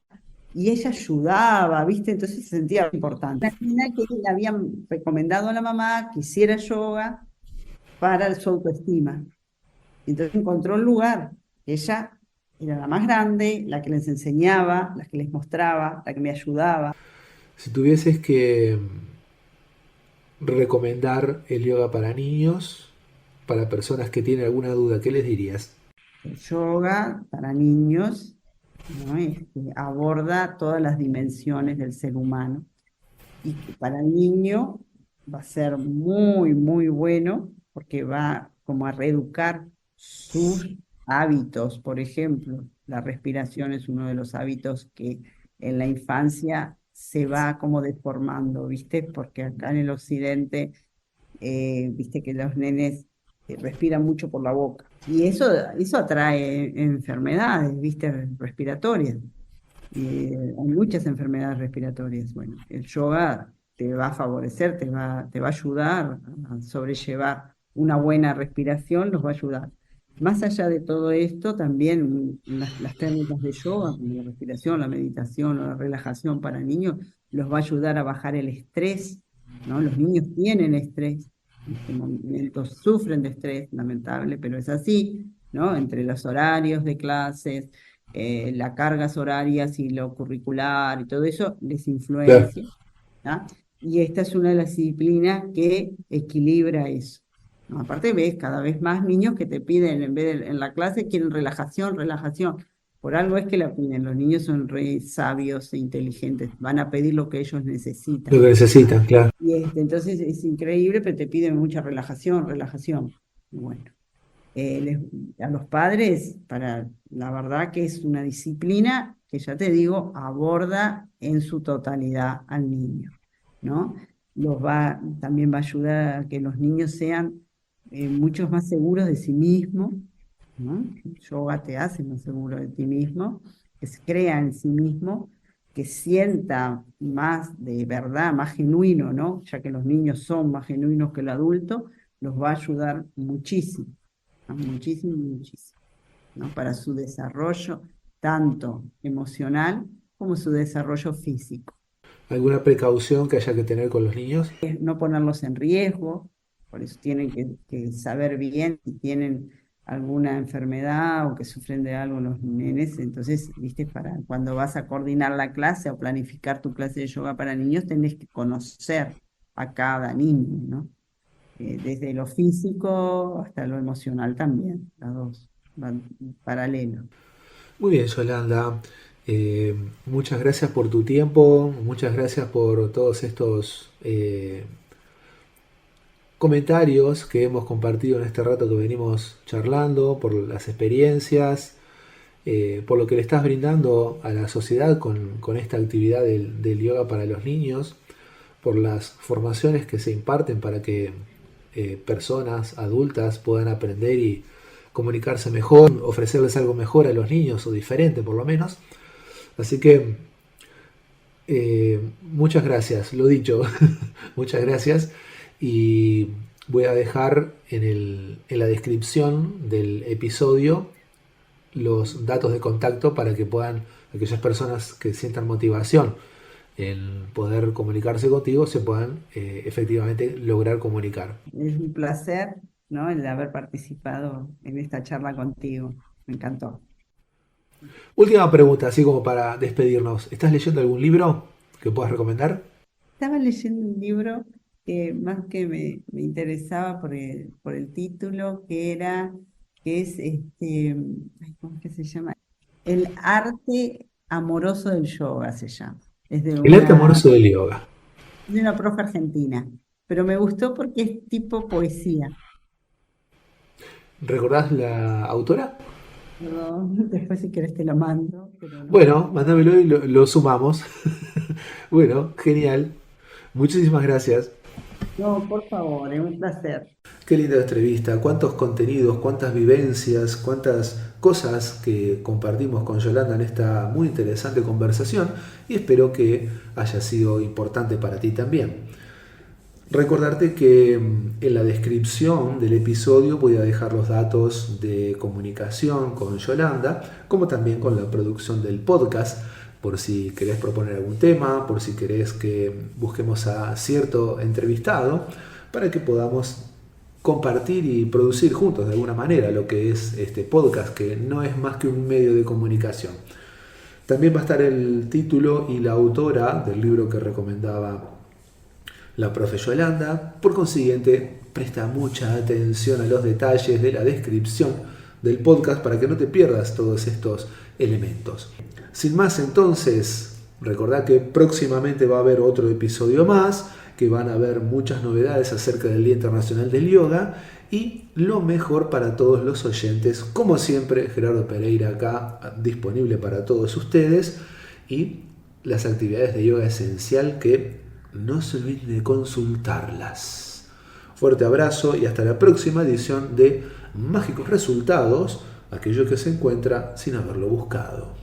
y ella ayudaba, ¿viste? Entonces se sentía importante. Una niña que le habían recomendado a la mamá que hiciera yoga para su autoestima. Entonces encontró un lugar. Ella era la más grande, la que les enseñaba, la que les mostraba, la que me ayudaba. Si tuvieses que recomendar el yoga para niños, para personas que tienen alguna duda, ¿qué les dirías? El yoga para niños, ¿no? Aborda todas las dimensiones del ser humano y que para el niño va a ser muy, muy bueno porque va como a reeducar sus hábitos. Por ejemplo, la respiración es uno de los hábitos que en la infancia se va como deformando, ¿viste? Porque acá en el occidente, viste que los nenes respiran mucho por la boca. Y eso atrae enfermedades, ¿viste? Respiratorias. Hay muchas enfermedades respiratorias. Bueno, el yoga te va a favorecer, te va a ayudar a sobrellevar una buena respiración, los va a ayudar. Más allá de todo esto, también las técnicas de yoga, como la respiración, la meditación o la relajación para niños, los va a ayudar a bajar el estrés, ¿no? Los niños tienen estrés, en este momento sufren de estrés, lamentable, pero es así, ¿no? Entre los horarios de clases, las cargas horarias y lo curricular y todo eso les Claro. influencia, ¿tá? Y esta es una de las disciplinas que equilibra eso, ¿no? Aparte ves cada vez más niños que te piden, en vez de en la clase, quieren relajación, relajación. Por algo es que la piden. Los niños son re sabios e inteligentes, van a pedir lo que ellos Lo necesitan, que ¿tá? necesitan, claro. Y entonces es increíble, pero te piden mucha relajación, relajación. Bueno, eh, les- a los padres, la verdad que es una disciplina que ya te digo, aborda en su totalidad al niño, ¿no? También va a ayudar a que los niños sean muchos más seguros de sí mismos, ¿no? El yoga te hace más seguro de ti mismo, que se crea en sí mismo, que sienta más de verdad, más genuino, ¿no? Ya que los niños son más genuinos que el adulto, los va a ayudar muchísimo, ¿no? Muchísimo, muchísimo, ¿no? Para su desarrollo, tanto emocional como su desarrollo físico. ¿Alguna precaución que haya que tener con los niños? No ponerlos en riesgo, por eso tienen que saber bien si tienen alguna enfermedad o que sufren de algo los nenes. Entonces, viste, para cuando vas a coordinar la clase o planificar tu clase de yoga para niños, tenés que conocer a cada niño, ¿no? Desde lo físico hasta lo emocional también, las dos van paralelo. Muy bien, Yolanda. Eh, Muchas gracias por tu tiempo, muchas gracias por todos estos comentarios que hemos compartido en este rato que venimos charlando, por las experiencias, por lo que le estás brindando a la sociedad con esta actividad del yoga para los niños, por las formaciones que se imparten para que personas adultas puedan aprender y comunicarse mejor, ofrecerles algo mejor a los niños o diferente por lo menos. Así que muchas gracias, lo dicho, muchas gracias y voy a dejar en la descripción del episodio los datos de contacto para que puedan aquellas personas que sientan motivación en poder comunicarse contigo se puedan efectivamente lograr comunicar. Es un placer, ¿no? El haber participado en esta charla contigo. Me encantó. Última pregunta, así como para despedirnos. ¿Estás leyendo algún libro que puedas recomendar? Estaba leyendo un libro que más que me interesaba por el título, que es ay, ¿cómo es que se llama? El arte amoroso del yoga se llama. Es El arte amoroso del yoga. de una profe argentina, pero me gustó porque es tipo poesía. ¿Recordás la autora? Perdón, después si querés te lo mando, pero no. Bueno, mándamelo y lo sumamos. Bueno, genial. Muchísimas gracias. No, por favor, es un placer. Qué linda entrevista, cuántos contenidos, cuántas vivencias, cuántas cosas que compartimos con Yolanda en esta muy interesante conversación y espero que haya sido importante para ti también. Recordarte que en la descripción del episodio voy a dejar los datos de comunicación con Yolanda, como también con la producción del podcast, por si querés proponer algún tema, por si querés que busquemos a cierto entrevistado, para que podamos compartir y producir juntos de alguna manera lo que es este podcast, que no es más que un medio de comunicación. También va a estar el título y la autora del libro que recomendaba la profe Yolanda. Por consiguiente, presta mucha atención a los detalles de la descripción del podcast para que no te pierdas todos estos elementos. Sin más, entonces, recordá que próximamente va a haber otro episodio más que van a haber muchas novedades acerca del Día Internacional del Yoga y lo mejor para todos los oyentes. Como siempre, Gerardo Pereira acá, disponible para todos ustedes, y las actividades de yoga esencial que no se olviden de consultarlas. Fuerte abrazo y hasta la próxima edición de Mágicos Resultados, aquello que se encuentra sin haberlo buscado.